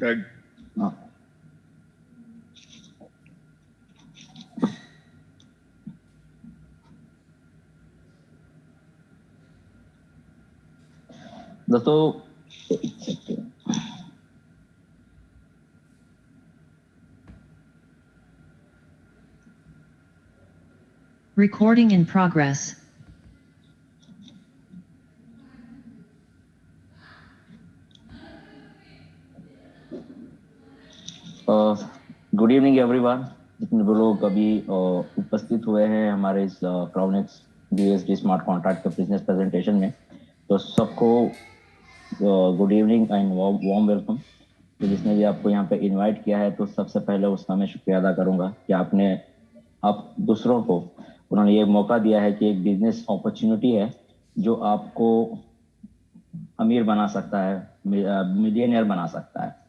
Good. दोस्तों Recording in progress. Good evening everyone. जितने भी लोग अभी उपस्थित हुए हैं हमारे इस क्राउनेक्स बीएसडी स्मार्ट कॉन्ट्रैक्ट के बिजनेस प्रेजेंटेशन में, तो सबको good evening and warm welcome. तो जिसने भी आपको यहाँ पे इनवाइट किया है, तो सबसे पहले उसका मैं शुक्रिया अदा करूंगा कि आप दूसरों को उन्होंने ये मौका दिया है कि एक बिजनेस अपॉर्चुनिटी है जो आपको अमीर बना सकता है, मिलियनियर बना सकता है।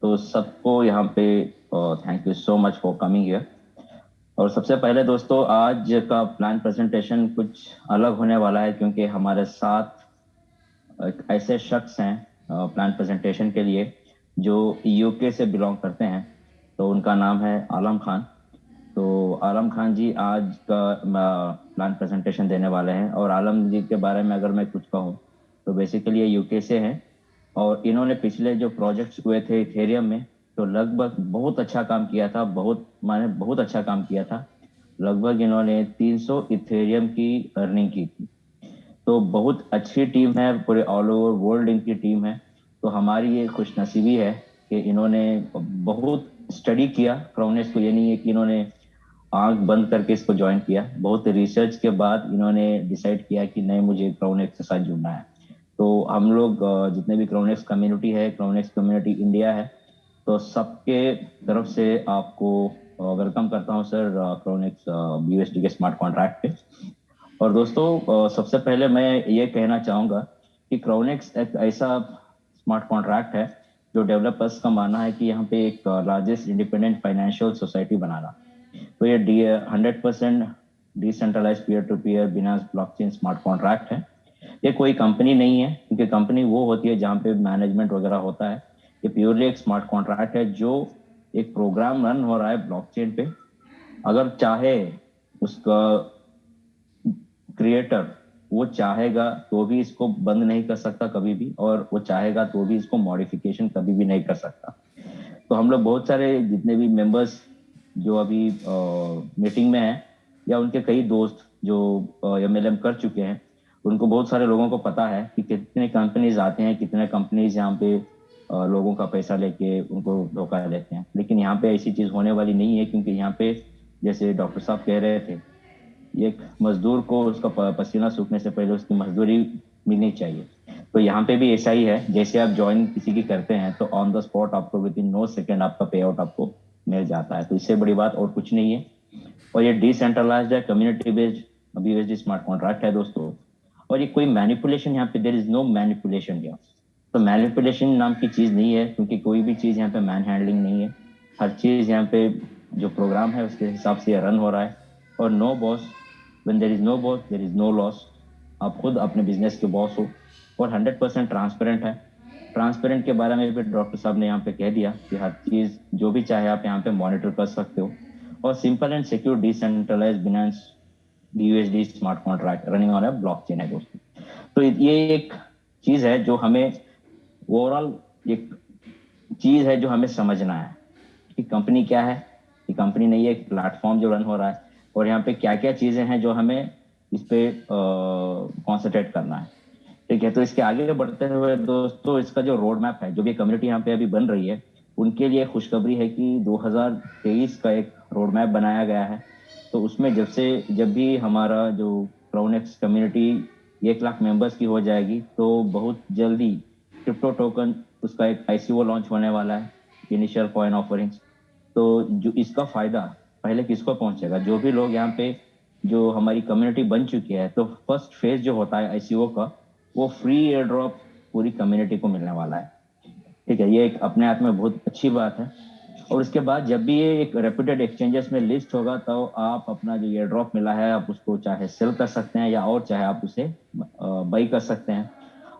तो सबको यहाँ पे thank you so much for coming here. और सबसे पहले दोस्तों, आज का प्लान प्रेजेंटेशन कुछ अलग होने वाला है, क्योंकि हमारे साथ एक ऐसे शख्स हैं प्लान प्रेजेंटेशन के लिए जो यूके से बिलोंग करते हैं। तो उनका नाम है आलम खान। तो आलम खान जी आज का प्लान प्रेजेंटेशन देने वाले हैं। और आलम जी के बारे में अगर मैं कुछ कहूँ तो बेसिकली ये यूके से हैं, और इन्होंने पिछले जो प्रोजेक्ट्स हुए थे इथेरियम में, तो लगभग बहुत अच्छा काम किया था, बहुत अच्छा काम किया था। लगभग इन्होंने 300 इथेरियम की अर्निंग की थी। तो बहुत अच्छी टीम है, पूरे ऑल ओवर वर्ल्ड इनकी टीम है। तो हमारी ये खुशनसीबी है कि इन्होंने बहुत स्टडी किया क्राउनेक्स को। ये नहीं है कि इन्होंने आंख बंद करके इसको ज्वाइन किया, बहुत रिसर्च के बाद इन्होंने डिसाइड किया कि नहीं, मुझे क्राउनेक्स के साथ जुड़ना है। तो हम लोग जितने भी क्राउनेक्स कम्युनिटी है, क्राउनेक्स कम्युनिटी इंडिया है, तो सबके तरफ से आपको वेलकम करता हूं सर क्राउनेक्स बीएसडी के स्मार्ट कॉन्ट्रैक्ट पे। और दोस्तों सबसे पहले मैं ये कहना चाहूंगा कि क्राउनेक्स एक ऐसा स्मार्ट कॉन्ट्रैक्ट है जो डेवलपर्स का मानना है कि यहाँ पे एक लार्जेस्ट इंडिपेंडेंट फाइनेंशियल सोसाइटी बनाना। तो ये 100% डिसेंट्रलाइज पीयर टू पीयर बिना ब्लॉकचेन स्मार्ट कॉन्ट्रैक्ट है। ये कोई कंपनी नहीं है, क्योंकि कंपनी वो होती है जहाँ पे मैनेजमेंट वगैरह होता है। ये प्योरली एक स्मार्ट कॉन्ट्रैक्ट है जो एक प्रोग्राम रन हो रहा है ब्लॉकचेन पे। अगर चाहे उसका क्रिएटर, वो चाहेगा तो भी इसको बंद नहीं कर सकता कभी भी, और वो चाहेगा तो भी इसको मॉडिफिकेशन कभी भी नहीं कर सकता। तो हम लोग बहुत सारे जितने भी मेंबर्स जो अभी मीटिंग में हैं, या उनके कई दोस्त जो एमएलएम कर चुके हैं, उनको बहुत सारे लोगों को पता है कि कितने कंपनीज आते हैं, कितने कंपनीज यहाँ पे लोगों का पैसा लेके उनको धोखा देते हैं। लेकिन यहाँ पे ऐसी चीज होने वाली नहीं है, क्योंकि यहाँ पे जैसे डॉक्टर साहब कह रहे थे, एक मजदूर को उसका पसीना सूखने से पहले उसकी मजदूरी मिलनी चाहिए। तो यहाँ पे भी ऐसा ही है, जैसे आप ज्वाइन किसी की करते हैं तो ऑन द स्पॉट आपको विद इन नो सेकेंड आपका पे आउट आपको मिल जाता है। तो इससे बड़ी बात और कुछ नहीं है। और ये डिसेंट्रलाइज्ड है, community based BSD smart contract है दोस्तों। और ये कोई मैनिपुलेशन, यहाँ पे देयर इज नो मैनिपुलेशन यहाँ। तो मैनिपुलेशन नाम की चीज नहीं है, क्योंकि कोई भी चीज यहाँ पे मैन हैंडलिंग नहीं है। हर चीज यहाँ पे जो प्रोग्राम है उसके हिसाब से रन हो रहा है। और no boss, when there is no boss there is no loss. आप खुद अपने बिजनेस के बॉस हो, और 100% ट्रांसपेरेंट है। ट्रांसपेरेंट के बारे में भी डॉक्टर साहब ने यहाँ पे कह दिया कि हर चीज जो भी चाहे आप यहाँ पे मॉनिटर कर सकते हो। और simple and secure decentralised Binance USD smart contract running on a blockchain है दोस्तों। तो ये एक चीज है जो हमें ओवरऑल एक चीज है जो हमें समझना है कि कंपनी क्या है। कि कंपनी नहीं है, एक प्लेटफॉर्म जो रन हो रहा है, और यहाँ पे क्या क्या चीजें हैं जो हमें इस पे कॉन्सेंट्रेट करना है। ठीक है, तो इसके आगे बढ़ते हुए दोस्तों, इसका जो रोड मैप है, जो भी कम्युनिटी यहाँ पे अभी बन रही है, उनके लिए खुशखबरी है कि 2023 का एक रोड मैप बनाया गया है। तो उसमें जब भी हमारा जो क्राउनेक्स कम्युनिटी 1 लाख मेंबर्स की हो जाएगी, तो बहुत जल्दी क्रिप्टो टोकन उसका एक आईसीओ लॉन्च होने वाला है, इनिशियल कॉइन ऑफरिंग्स। तो जो इसका फायदा पहले किसको पहुंचेगा, जो भी लोग यहाँ पे जो हमारी कम्युनिटी बन चुकी है, तो फर्स्ट फेज जो होता है आईसीओ का, वो फ्री एयर ड्रॉप पूरी कम्युनिटी को मिलने वाला है। ठीक है, ये एक अपने आप में बहुत अच्छी बात है। और उसके बाद जब भी ये एक रेप्यूटेड एक्सचेंजेस में लिस्ट होगा, तो आप अपना जो एयर ड्रॉप मिला है, आप उसको चाहे सेल कर सकते हैं, या और चाहे आप उसे बाई कर सकते हैं।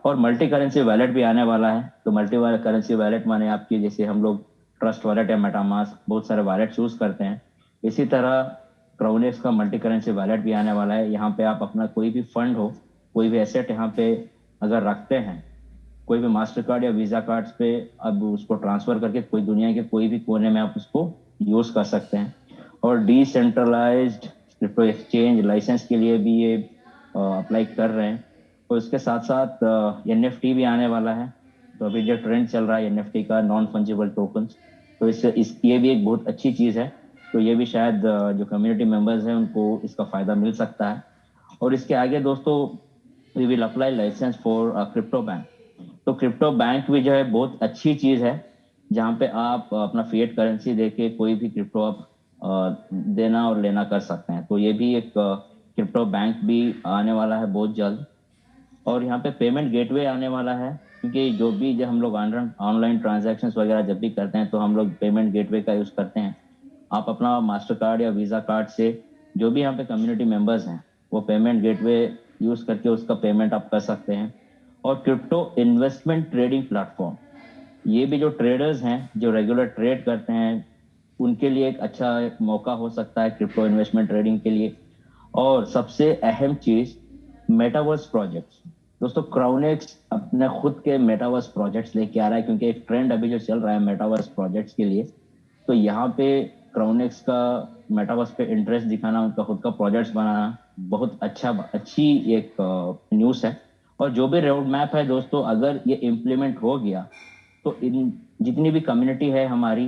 और मल्टी करेंसी वैलेट भी आने वाला है। तो मल्टी करेंसी वैलेट माने आपकी, जैसे हम लोग ट्रस्ट वॉलेट या मेटामास्क बहुत सारे वॉलेट यूज करते हैं, इसी तरह क्राउनेक्स का मल्टी करेंसी वैलेट भी आने वाला है। यहाँ पे आप अपना कोई भी फंड हो, कोई भी एसेट यहाँ पे अगर रखते हैं, कोई भी मास्टर कार्ड या वीजा कार्ड पे, अब उसको ट्रांसफर करके कोई दुनिया के कोई भी कोने में आप उसको यूज कर सकते हैं। और डिसेंट्रलाइज्ड क्रिप्टो एक्सचेंज लाइसेंस के लिए भी ये अप्लाई कर रहे हैं। और इसके साथ साथ एनएफटी भी आने वाला है। तो अभी जो ट्रेंड चल रहा है एनएफटी का, नॉन फंजिबल टोकन्स, तो ये भी एक बहुत अच्छी चीज है। तो ये भी शायद जो कम्युनिटी मेंबर्स हैं उनको इसका फायदा मिल सकता है। और इसके आगे दोस्तों, we will apply licence for crypto bank. तो क्रिप्टो बैंक भी जो है बहुत अच्छी चीज है, जहाँ पे आप अपना फिएट करेंसी देके कोई भी क्रिप्टो आप देना और लेना कर सकते हैं। तो ये भी एक क्रिप्टो बैंक भी आने वाला है बहुत जल्द। और यहाँ पे पेमेंट गेटवे आने वाला है, क्योंकि जो भी जब हम लोग ऑनलाइन ट्रांजैक्शंस वगैरह जब भी करते हैं तो हम लोग पेमेंट गेटवे का यूज करते हैं। आप अपना मास्टर कार्ड या वीजा कार्ड से, जो भी यहाँ पे कम्युनिटी मेंबर्स हैं, वो पेमेंट गेटवे यूज करके उसका पेमेंट आप कर सकते हैं। और क्रिप्टो इन्वेस्टमेंट ट्रेडिंग प्लेटफॉर्म, ये भी जो ट्रेडर्स हैं जो रेगुलर ट्रेड करते हैं उनके लिए एक अच्छा एक मौका हो सकता है क्रिप्टो इन्वेस्टमेंट ट्रेडिंग के लिए। और सबसे अहम चीज, मेटावर्स प्रोजेक्ट्स। दोस्तों क्राउनेक्स अपने खुद के मेटावर्स प्रोजेक्ट्स लेके आ रहा है, क्योंकि एक ट्रेंड अभी जो चल रहा है मेटावर्स प्रोजेक्ट्स के लिए। तो यहाँ पे क्राउनेक्स का मेटावर्स पे इंटरेस्ट दिखाना, उनका खुद का प्रोजेक्ट्स बनाना बहुत अच्छी एक न्यूज़ है। और जो भी रोड मैप है दोस्तों, अगर ये इम्प्लीमेंट हो गया तो इन जितनी भी कम्युनिटी है हमारी,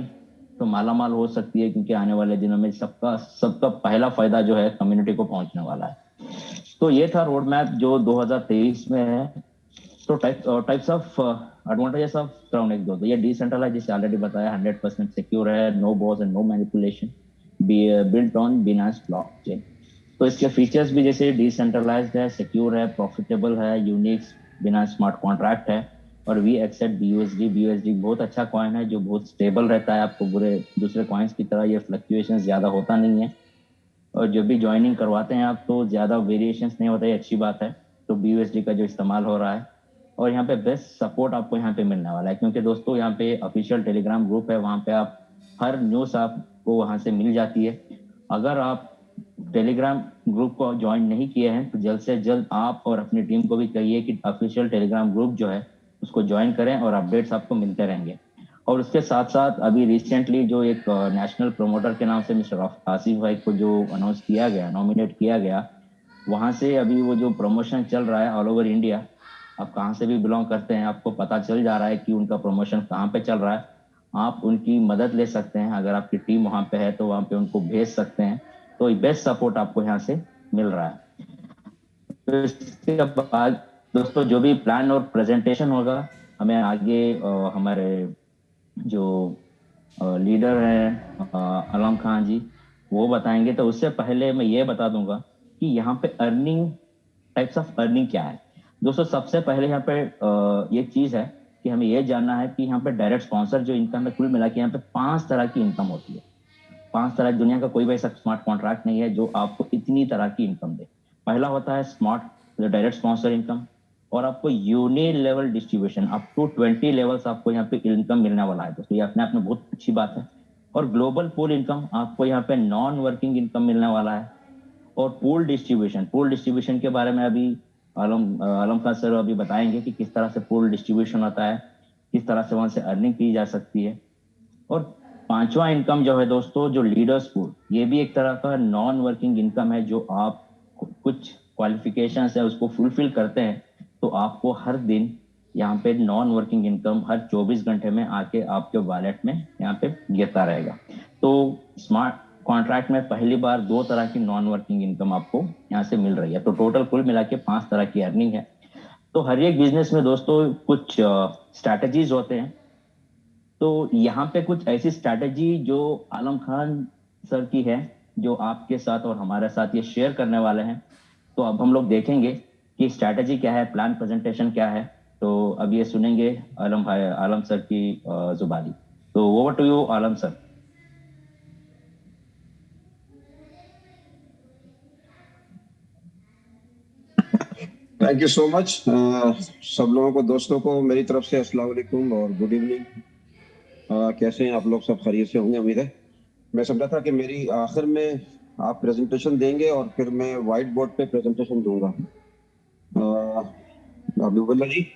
तो मालामाल हो सकती है, क्योंकि आने वाले दिनों में सबका सबका पहला फायदा जो है कम्युनिटी को पहुंचने वाला है। तो ये था रोड मैप जो 2023 में है। तो टाइप्स ऑफ एडवांटेजेस ऑफ क्राउनेक्स दो, तो ये डिसेंट्रलाइज, जैसे ऑलरेडी बताया, 100% सिक्योर है, no boss and no manipulation, built on Binance blockchain. तो इसके फीचर्स भी जैसे डिसेंट्रलाइज्ड है, सिक्योर है, प्रॉफिटेबल है, यूनिक, बिना स्मार्ट कॉन्ट्रैक्ट है। और वी एक्सेप्ट बीयूएसडी। बीयूएसडी बहुत अच्छा कॉइन है जो बहुत स्टेबल रहता है, आपको बुरे दूसरे कॉइन्स की तरह ये फ्लक्चुएशन ज्यादा होता नहीं है। और जब भी ज्वाइनिंग करवाते हैं आप तो ज्यादा वेरिएशंस नहीं होता, ये अच्छी बात है। तो बीयूएसडी का जो इस्तेमाल हो रहा है, और यहाँ पे बेस्ट सपोर्ट आपको यहाँ पे मिलने वाला है, क्योंकि दोस्तों यहाँ पे ऑफिशियल टेलीग्राम ग्रुप है, वहाँ पे आप हर न्यूज़ आपको वहाँ से मिल जाती है। अगर आप टेलीग्राम ग्रुप को ज्वाइन नहीं किए हैं तो जल्द से जल्द आप और अपनी टीम को भी कहिए कि ऑफिशियल टेलीग्राम ग्रुप जो है उसको ज्वाइन करें, और अपडेट्स आपको मिलते रहेंगे। और उसके साथ साथ अभी रिसेंटली जो एक नेशनल प्रमोटर के नाम से मिस्टर आसिफ भाई को जो अनाउंस किया गया, नॉमिनेट किया गया, वहां से अभी वो जो प्रमोशन चल रहा है ऑल ओवर इंडिया, आप कहाँ से भी बिलोंग करते हैं आपको पता चल जा रहा है कि उनका प्रमोशन कहाँ पे चल रहा है। आप उनकी मदद ले सकते हैं, अगर आपकी टीम वहां पे है तो वहां पे उनको भेज सकते हैं। तो बेस्ट सपोर्ट आपको यहाँ से मिल रहा है। तो इसके बाद दोस्तों जो भी प्लान और प्रेजेंटेशन होगा, हमें आगे हमारे जो लीडर हैं आलम खान जी, वो बताएंगे। तो उससे पहले मैं ये बता दूंगा कि यहाँ पे अर्निंग, टाइप्स ऑफ अर्निंग क्या है। दोस्तों सबसे पहले यहाँ पे ये चीज है कि हमें ये जानना है कि यहाँ पे डायरेक्ट स्पॉन्सर जो इनकम है, कुल मिला के यहाँ पे 5 तरह की इनकम होती है। 5 तरह, दुनिया का कोई भी ऐसा स्मार्ट कॉन्ट्रैक्ट नहीं है जो आपको इतनी तरह की इनकम दे। पहला होता है स्मार्ट डायरेक्ट स्पॉन्सर इनकम, और आपको uni level distribution up to 20 levels आपको यहाँ पे इनकम मिलने वाला है दोस्तों, ये अपने आप में बहुत अच्छी बात है। और ग्लोबल पूल इनकम, आपको यहाँ पे नॉन वर्किंग इनकम मिलने वाला है। और पूल डिस्ट्रीब्यूशन के बारे में अभी आलम खान सर अभी बताएंगे कि किस तरह से पूल डिस्ट्रीब्यूशन होता है, किस तरह से वहां से अर्निंग की जा सकती है। और पांचवा इनकम जो है दोस्तों, जो लीडर्स पूल, ये भी एक तरह का नॉन वर्किंग इनकम है, जो आप कुछ क्वालिफिकेशन है उसको फुलफिल करते हैं तो आपको हर दिन यहाँ पे नॉन वर्किंग इनकम हर 24 घंटे में आके आपके वॉलेट में यहाँ पे गिरता रहेगा। तो स्मार्ट कॉन्ट्रैक्ट में पहली बार 2 तरह की नॉन वर्किंग इनकम आपको यहाँ से मिल रही है। तो टोटल कुल मिला के 5 तरह की अर्निंग है। तो हर एक बिजनेस में दोस्तों कुछ स्ट्रैटेजीज होते हैं। तो यहाँ पे कुछ ऐसी स्ट्रैटेजी जो आलम खान सर की है, जो आपके साथ और हमारे साथ ये शेयर करने वाले हैं। तो अब हम लोग देखेंगे कि स्ट्रैटेजी क्या है, प्लान प्रेजेंटेशन क्या है। तो अब ये सुनेंगे आलम भाई, आलम सर की जुबानी। तो over to you Alam sir. Thank you so much. सब लोगों को, दोस्तों को मेरी तरफ से अस्सलाम वालेकुम और गुड इवनिंग। कैसे हैं आप लोग? सब खैरियत से होंगे उम्मीद है। मैं समझा था कि मेरी आखिर में आप प्रेजेंटेशन देंगे और फिर मैं व्हाइट बोर्ड पे प्रेजेंटेशन दूंगा। हबीबुल्ला जी,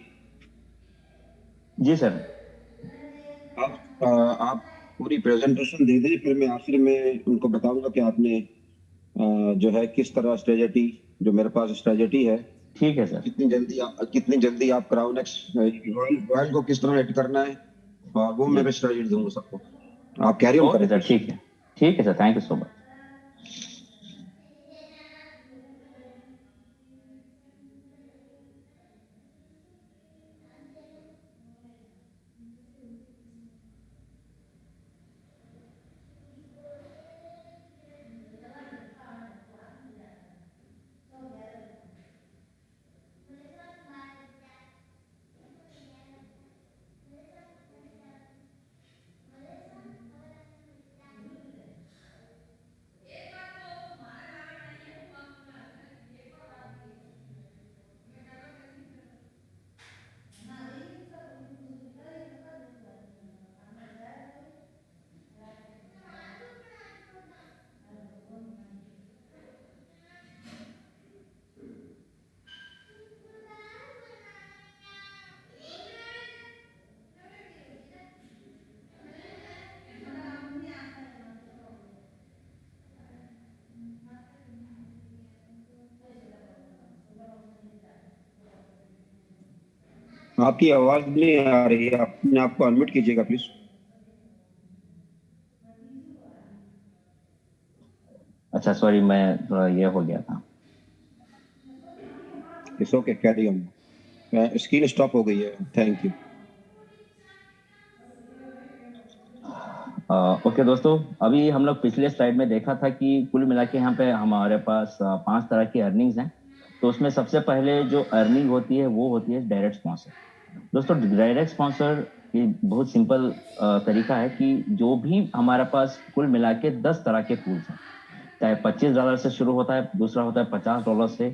जी सर। आप पूरी प्रेजेंटेशन दे दें, फिर मैं आखिर में उनको बताऊंगा कि आपने जो है किस तरह स्ट्रेटजी, जो मेरे पास स्ट्रेटजी है, ठीक है सर। कितनी जल्दी आप क्राउन एक्स रॉयल को किस तरह हिट करना है, और वो जी। मैं स्ट्रेटजी दूंगा सबको। आप कैरी ऑन ओके करें सर, प्लीज। ठीक है। ठीक है sir, thank you so much. आपकी आवाज नहीं आ रही है, अपने आप को अनम्यूट कीजिएगा प्लीज। अच्छा सॉरी, मैं थोड़ा ये हो गया था। It's okay, carry on. Screen stop हो गई है। Thank you. ओके दोस्तों, अभी हम लोग पिछले स्लाइड में देखा था कि कुल मिला के यहाँ पे हमारे पास 5 तरह की अर्निंग्स हैं। तो उसमें सबसे पहले जो अर्निंग होती है वो होती है डायरेक्ट स्पॉन्सर। दोस्तों, डायरेक्ट स्पॉन्सर ये बहुत सिंपल तरीका है कि जो भी हमारे पास कुल मिला के 10 तरह के पूल्स हैं, चाहे $25 से शुरू होता है, दूसरा होता है $50 से,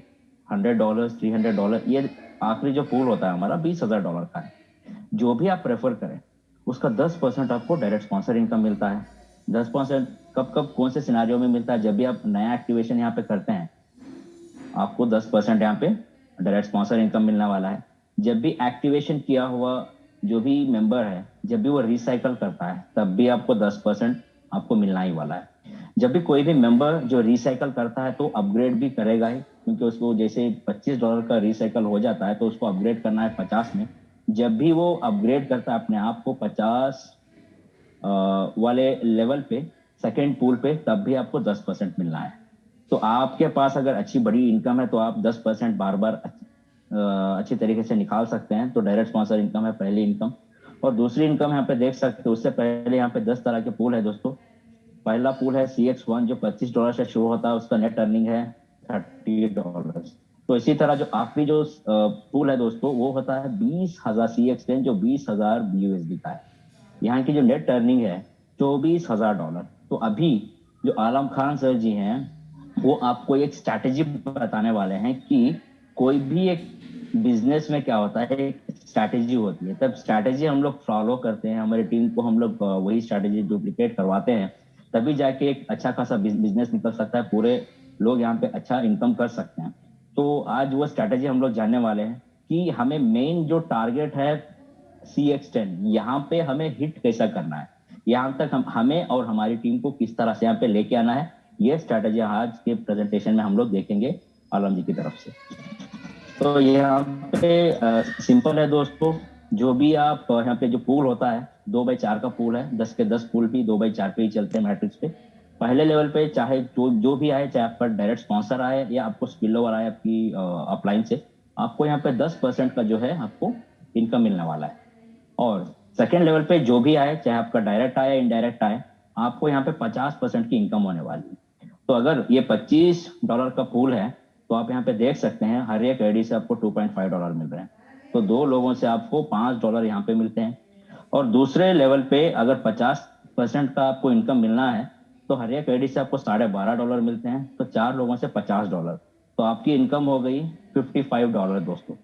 $100, $300, ये आखिरी जो पूल होता है हमारा $20,000 का है। जो भी आप प्रेफर करें उसका 10% आपको डायरेक्ट स्पॉन्सर इनकम मिलता है। 10% कब कब कौन से सिनारियों में मिलता है? जब भी आप नया एक्टिवेशन यहाँ पे करते हैं, आपको 10% यहाँ पे डायरेक्ट स्पॉन्सर इनकम मिलने वाला है। जब भी एक्टिवेशन किया हुआ जो भी मेंबर है, जब भी वो रिसाइकल करता है, तब भी आपको 10% आपको मिलना ही वाला है। जब भी कोई भी मेंबर जो रिसाइकल करता है तो अपग्रेड भी करेगा ही, क्योंकि उसको जैसे $25 का रिसाइकल हो जाता है तो उसको अपग्रेड करना है 50 में। जब भी वो अपग्रेड करता है अपने आप को 50 वाले लेवल पे, सेकेंड पूल पे, तब भी आपको 10% मिलना है। तो आपके पास अगर अच्छी बड़ी इनकम है तो आप 10% बार बार अच्छी तरीके से निकाल सकते हैं। तो डायरेक्ट स्पॉन्सर इनकम है पहली इनकम। और दूसरी इनकम यहाँ पे देख सकते हो, उससे पहले यहाँ पे 10 तरह के पूल है दोस्तों। पहला पूल है CX1 जो $25 से शुरू होता है, उसका नेट अर्निंग है $30। तो इसी तरह जो आखिरी जो पूल है दोस्तों, वो होता है 20,000 CX10 जो 20,000 BUSD का है। यहाँ की जो नेट अर्निंग है $24,000। तो अभी जो आलम खान सर जी हैं, वो आपको एक स्ट्रैटेजी बताने वाले हैं कि कोई भी एक बिजनेस में क्या होता है, एक स्ट्रैटेजी होती है। तब स्ट्रैटेजी हम लोग फॉलो करते हैं, हमारी टीम को हम लोग वही स्ट्रैटेजी डुप्लीकेट करवाते हैं, तभी जाके एक अच्छा खासा बिजनेस निकल सकता है, पूरे लोग यहाँ पे अच्छा इनकम कर सकते हैं। तो आज वो स्ट्रैटेजी हम लोग जानने वाले हैं कि हमें मेन जो टारगेट है CX10, यहाँ पे हमें हिट कैसा करना है, यहाँ तक हमें और हमारी टीम को किस तरह से यहाँ पे लेके आना है, ये स्ट्रैटेजी आज के प्रेजेंटेशन में हम लोग देखेंगे आलम जी की तरफ से। तो यहाँ पे सिंपल है दोस्तों। जो भी आप यहाँ पे जो पूल होता है, 2x4 का पूल है, 10 के 10 पूल भी 2x4 पे ही चलते हैं मैट्रिक्स पे। पहले लेवल पे चाहे जो भी आए, चाहे आपका डायरेक्ट स्पॉन्सर आए या आपको स्पिल ओवर आए आपकी अपलाइन से, आपको यहाँ पे 10% का जो है आपको इनकम मिलने वाला है। और सेकेंड लेवल पे जो भी आए, चाहे आपका डायरेक्ट आए इनडायरेक्ट आए, आपको यहाँ पे 50% की इनकम होने वाली है। तो अगर ये $25 का पूल है, तो आप यहाँ पे देख सकते हैं हर एक आईडी से आपको $2.5 मिल रहे हैं। तो दो लोगों से आपको $5 यहाँ पे मिलते हैं। और दूसरे लेवल पे अगर 50% का आपको इनकम मिलना है, तो हर एक आईडी से आपको $12.5 मिलते हैं। तो 4 लोगों से $50। तो आपकी इनकम हो गई $55 दोस्तों।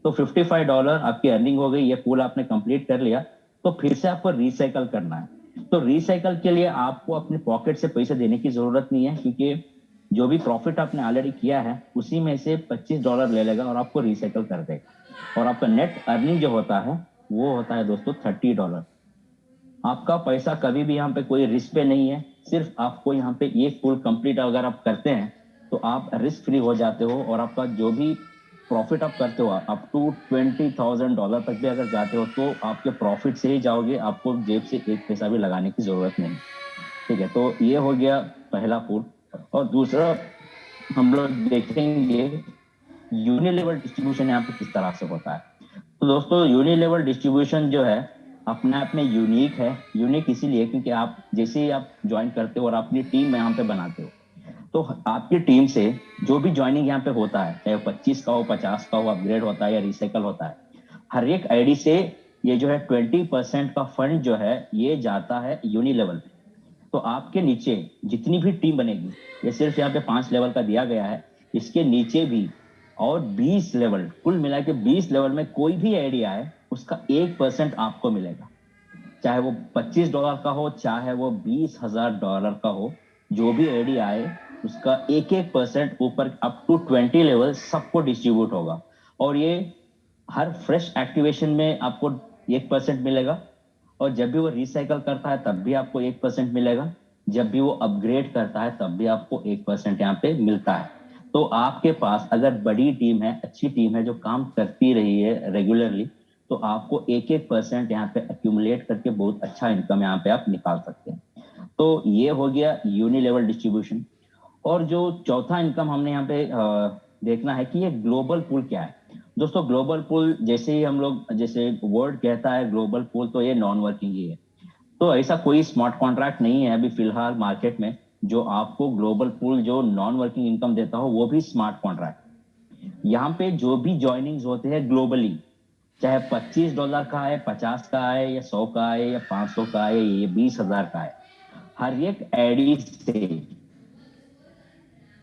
तो $55 आपकी अर्निंग हो गई, ये पूल आपने कंप्लीट कर लिया। तो फिर से आपको रिसाइकल करना है। तो रिसाइकल के लिए आपको अपने पॉकेट से पैसे देने की जरूरत नहीं है, क्योंकि जो भी प्रॉफिट आपने ऑलरेडी किया है उसी में से $25 ले लेगा और आपको रिसाइकल कर देगा। और आपका नेट अर्निंग जो होता है वो होता है दोस्तों $30। आपका पैसा कभी भी यहाँ पे कोई रिस्क पे नहीं है। सिर्फ आपको यहाँ पे ये फुल कंप्लीट अगर आप करते हैं तो आप रिस्क फ्री हो जाते हो, और आपका जो भी प्रॉफिट आप करते हो अप टू $20,000 तक भी अगर जाते हो तो आपके प्रॉफिट से ही जाओगे, आपको जेब से एक पैसा भी लगाने की जरूरत नहीं। ठीक है, तो ये हो गया पहला फूल। और दूसरा हम लोग देखेंगे यूनिलेवल डिस्ट्रीब्यूशन यहाँ पे किस तरह से होता है। तो दोस्तों यूनिलेवल डिस्ट्रीब्यूशन जो है अपने आप में यूनिक है। यूनिक इसीलिए क्योंकि आप जैसे ही आप ज्वाइन करते हो और अपनी टीम यहाँ पे बनाते हो, तो आपकी टीम से जो भी ज्वाइनिंग यहाँ पे होता है, चाहे 25 का हो, 50 का हो, अपग्रेड होता है या रिसाइकल होता है, हर एक आईडी से ये जो है 20% का फंड जो है ये जाता है यूनिलेवल पे। तो आपके नीचे जितनी भी टीम बनेगी, ये सिर्फ यहाँ पे 5 लेवल का दिया गया है, इसके नीचे भी और 20 लेवल, कुल मिला के 20 लेवल में कोई भी आइडिया है उसका 1% आपको मिलेगा। चाहे वो $25 का हो, चाहे वो $20,000 का हो, जो भी आइडिया आए उसका 1% ऊपर अप टू 20 लेवल सबको डिस्ट्रीब्यूट होगा। और ये हर फ्रेश एक्टिवेशन में आपको 1% मिलेगा, और जब भी वो रिसाइकल करता है तब भी आपको 1% मिलेगा, जब भी वो अपग्रेड करता है तब भी आपको 1% यहाँ पे मिलता है। तो आपके पास अगर बड़ी टीम है, अच्छी टीम है जो काम करती रही है रेगुलरली, तो आपको 1% यहाँ पे एक्यूमुलेट करके बहुत अच्छा इनकम यहाँ पे आप निकाल सकते हैं। तो ये हो गया यूनिलेवल डिस्ट्रीब्यूशन। और जो चौथा इनकम हमने यहाँ पे देखना है कि ये ग्लोबल पूल क्या है। दोस्तों ग्लोबल पूल जैसे ही हम लोग, जैसे वर्ड कहता है ग्लोबल पूल, तो ये नॉन वर्किंग ही है। तो ऐसा कोई स्मार्ट कॉन्ट्रैक्ट नहीं है अभी फिलहाल मार्केट में जो आपको ग्लोबल पूल जो नॉन वर्किंग इनकम देता हो, वो भी स्मार्ट कॉन्ट्रैक्ट। यहाँ पे जो भी ज्वाइनिंग्स होते हैं ग्लोबली, चाहे $25 का है, 50 का है, या 100 का है, या 500 का है, या 20,000 का है, हर एक आईडी से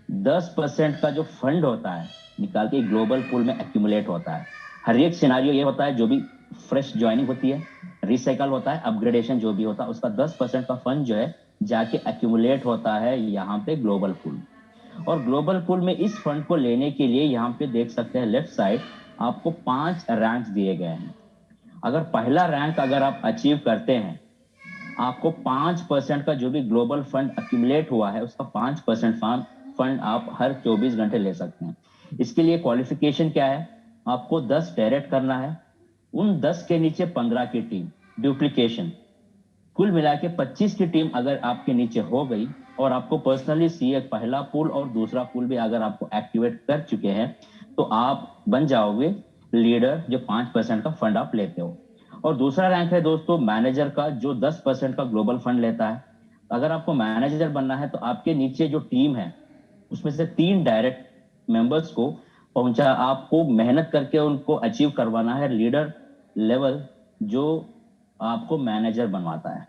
10% का जो फंड होता है निकाल के ग्लोबल पूल में एक्यूमुलेट होता है। हर एक सिनारियो ये होता है, जो भी फ्रेश ज्वाइनिंग होती है, रिसाइकल होता है, अपग्रेडेशन जो भी होता है, उसका 10% का फंड जो है जाके एक्यूमुलेट होता है यहाँ पे ग्लोबल पूल। और ग्लोबल पूल में इस फंड को लेने के लिए यहाँ पे देख सकते हैं लेफ्ट साइड आपको 5 रैंक दिए गए हैं। अगर पहला रैंक अगर आप अचीव करते हैं, आपको 5% का जो भी ग्लोबल फंड एक्यूमुलेट हुआ है उसका 5% फंड आप हर 24 घंटे ले सकते हैं। इसके लिए क्वालिफिकेशन क्या है, आपको 10 डायरेक्ट करना है, उन 10 के नीचे 15 की टीम डुप्लीकेशन, कुल मिला के 25 की टीम अगर आपके नीचे हो गई, और आपको पर्सनली सीए पहला पूल और दूसरा पूल भी अगर आपको एक्टिवेट कर चुके हैं, तो आप बन जाओगे लीडर जो 5% का फंड आप लेते हो। और दूसरा रैंक है दोस्तों मैनेजर का, जो 10% का ग्लोबल फंड लेता है। अगर आपको मैनेजर बनना है तो आपके नीचे जो टीम है उसमें से 3 डायरेक्ट मेंबर्स को पहुंचा, आपको मेहनत करके उनको अचीव करवाना है लीडर लेवल, जो आपको मैनेजर बनवाता है।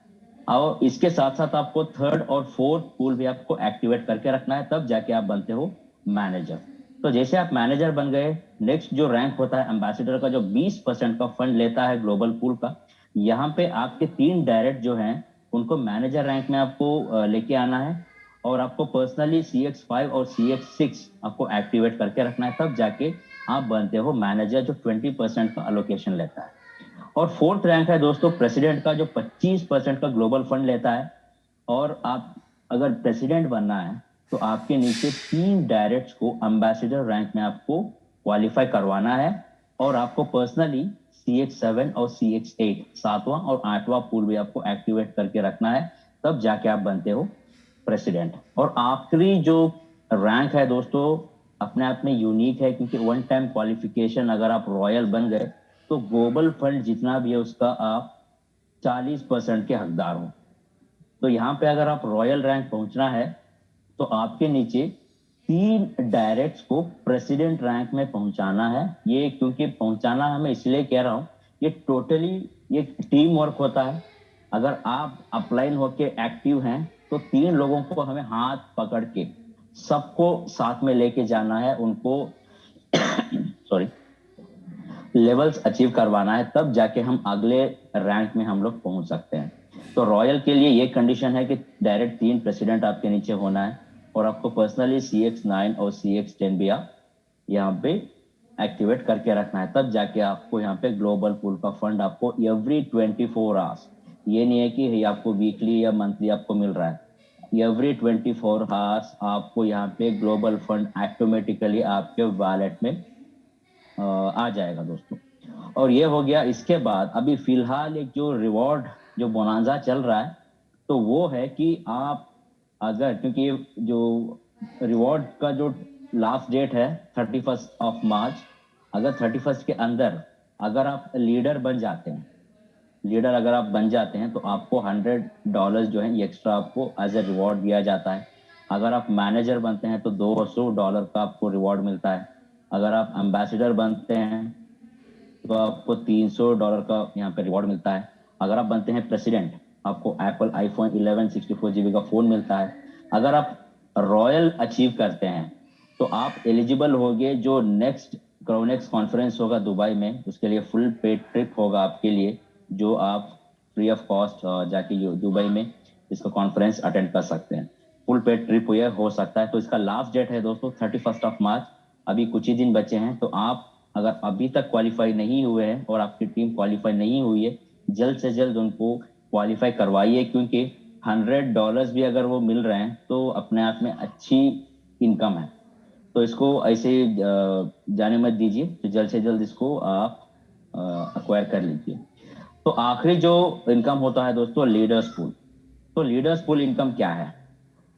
और इसके साथ साथ आपको थर्ड और फोर्थ पूल भी आपको एक्टिवेट करके रखना है, तब जाके आप बनते हो मैनेजर। तो जैसे आप मैनेजर बन गए, नेक्स्ट जो रैंक होता है एम्बेसडर का, जो 20% का फंड लेता है ग्लोबल पूल का, यहाँ पे आपके 3 डायरेक्ट जो हैं उनको मैनेजर रैंक में आपको लेके आना है, और आपको पर्सनली CX5 और CX6 आपको एक्टिवेट करके रखना है, तब जाके आप बनते हो मैनेजर जो 20% का अलोकेशन लेता है। और फोर्थ रैंक है दोस्तों प्रेसिडेंट का, जो 25% का ग्लोबल फंड लेता है। और आप अगर प्रेसिडेंट बनना है तो आपके नीचे 3 डायरेक्ट्स को एम्बेसडर रैंक में आपको क्वालिफाई करवाना है, और आपको पर्सनली CX7 और CX8 सातवां और 8वां पूल भी आपको एक्टिवेट करके रखना है, तब जाके आप बनते हो प्रेसिडेंट। और आखिरी जो रैंक है दोस्तों अपने आप में यूनिक है, क्योंकि वन टाइम क्वालिफिकेशन अगर आप रॉयल बन गए तो ग्लोबल फंड जितना भी है उसका आप 40% के हकदार हो। तो यहाँ पे अगर आप रॉयल रैंक पहुंचना है तो आपके नीचे 3 डायरेक्ट्स को प्रेसिडेंट रैंक में पहुंचाना है। ये क्योंकि पहुंचाना है मैं इसलिए कह रहा हूँ, ये टोटली ये टीम वर्क होता है। अगर आप अपलाइन होके एक्टिव हैं तो 3 लोगों को हमें हाथ पकड़ के सबको साथ में लेके जाना है, उनको सॉरी लेवल्स अचीव करवाना है, तब जाके हम अगले रैंक में हम लोग पहुंच सकते हैं। तो रॉयल के लिए ये कंडीशन है कि डायरेक्ट 3 प्रेसिडेंट आपके नीचे होना है और आपको पर्सनली CX9 और CX10 भी आप यहाँ पे एक्टिवेट करके रखना है, तब जाके आपको यहाँ पे ग्लोबल पूल का फंड आपको एवरी 24 आवर्स, ये नहीं है कि ये आपको वीकली या मंथली आपको मिल रहा है, एवरी 24 आवर्स आपको यहाँ पे ग्लोबल फंड ऑटोमेटिकली आपके वॉलेट में आ जाएगा दोस्तों। और ये हो गया। इसके बाद अभी फिलहाल एक जो रिवॉर्ड जो बोनांजा चल रहा है, तो वो है कि आप अगर, क्योंकि जो रिवॉर्ड का जो लास्ट डेट है 31 मार्च, अगर 31 के अंदर अगर आप लीडर बन जाते हैं, लीडर अगर आप बन जाते हैं तो आपको $100 जो है एक्स्ट्रा आपको एज ए रिवॉर्ड दिया जाता है। अगर आप मैनेजर बनते हैं तो $200 का आपको रिवॉर्ड मिलता है। अगर आप एम्बेसडर बनते हैं तो आपको $300 का यहाँ पे रिवॉर्ड मिलता है। अगर आप बनते हैं प्रेसिडेंट, आपको एप्पल आईफोन 11 64 GB का फोन मिलता है। अगर आप रॉयल अचीव करते हैं तो आप एलिजिबल होगे, जो नेक्स्ट क्रोनेक्स कॉन्फ्रेंस होगा दुबई में, उसके लिए फुल पेड ट्रिप होगा आपके लिए, जो आप फ्री ऑफ कॉस्ट जाके दुबई में इसका कॉन्फ्रेंस अटेंड कर सकते हैं। फुल पेड ट्रिप ये हो सकता है। तो इसका लास्ट डेट है दोस्तों 31 मार्च, अभी कुछ ही दिन बचे हैं। तो आप अगर अभी तक क्वालिफाई नहीं हुए हैं और आपकी टीम क्वालिफाई नहीं हुई है, जल्द से जल्द उनको क्वालिफाई करवाइए, क्योंकि $100 भी अगर वो मिल रहे हैं तो अपने आप में अच्छी इनकम है। तो इसको ऐसे जाने मत दीजिए, तो जल्द से जल्द इसको आप अक्वायर कर लीजिए। तो आखिरी जो इनकम होता है दोस्तों, लीडर्स पूल। तो लीडर्स पूल इनकम क्या है?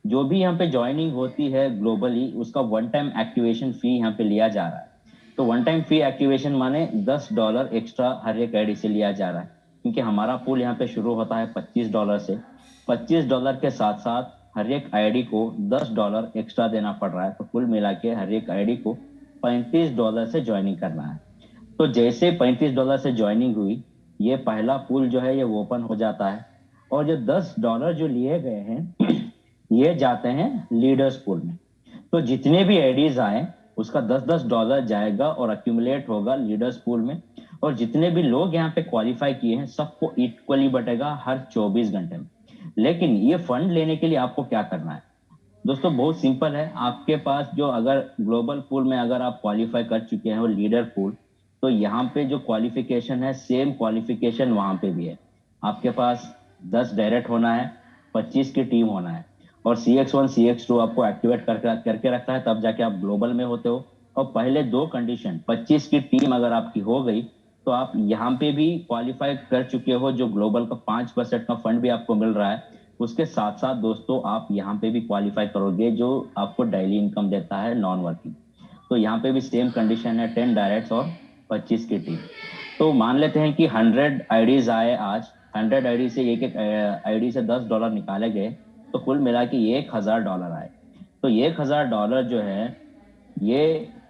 जो भी यहाँ पे ज्वाइनिंग होती है ग्लोबली, उसका वन टाइम एक्टिवेशन फी यहाँ पे लिया जा रहा है। तो वन टाइम फी एक्टिवेशन माने $10 एक्स्ट्रा हर एक आईडी से लिया जा रहा है, क्योंकि हमारा पूल यहाँ पे शुरू होता है $25 से। $25 के साथ साथ हर एक आईडी को $10 एक्स्ट्रा देना पड़ रहा है। तो कुल मिला के हर एक आईडी को $35 से ज्वाइनिंग करना है। तो जैसे $35 से ज्वाइनिंग हुई, ये पहला पूल जो है ये ओपन हो जाता है, और जो $10 जो लिए गए हैं ये जाते हैं लीडर्स पूल में। तो जितने भी आईडीज आए उसका $10 जाएगा और अक्यूमुलेट होगा लीडर्स पूल में, और जितने भी लोग यहाँ पे क्वालिफाई किए हैं सबको इक्वली बटेगा हर 24 घंटे में। लेकिन ये फंड लेने के लिए आपको क्या करना है दोस्तों? बहुत सिंपल है। आपके पास जो अगर ग्लोबल पूल में अगर आप क्वालिफाई कर चुके हैं वो लीडर पूल, तो यहाँ पे जो क्वालिफिकेशन है सेम क्वालिफिकेशन वहां पे भी है। आपके पास 10 डायरेक्ट होना है, 25 की टीम होना है, और CX1 CX2 आपको एक्टिवेट करके रखता है, तब जाके आप ग्लोबल में होते हो। और पहले दो कंडीशन, 25 की टीम अगर आपकी हो गई तो आप यहाँ पे भी क्वालिफाई कर चुके हो, जो ग्लोबल का 5% का फंड भी आपको मिल रहा है। उसके साथ साथ दोस्तों आप यहाँ पे भी क्वालिफाई करोगे, जो आपको डेली इनकम देता है नॉन वर्किंग। तो यहाँ पे भी सेम कंडीशन है, 10 डायरेक्ट्स और 25 की टीम। तो मान लेते हैं कि 100 आईडीज आए आज, 100 आईडी से एक एक आईडी से $10 निकाले गए, तो कुल मिला के $1000 आए। तो $1000 जो है ये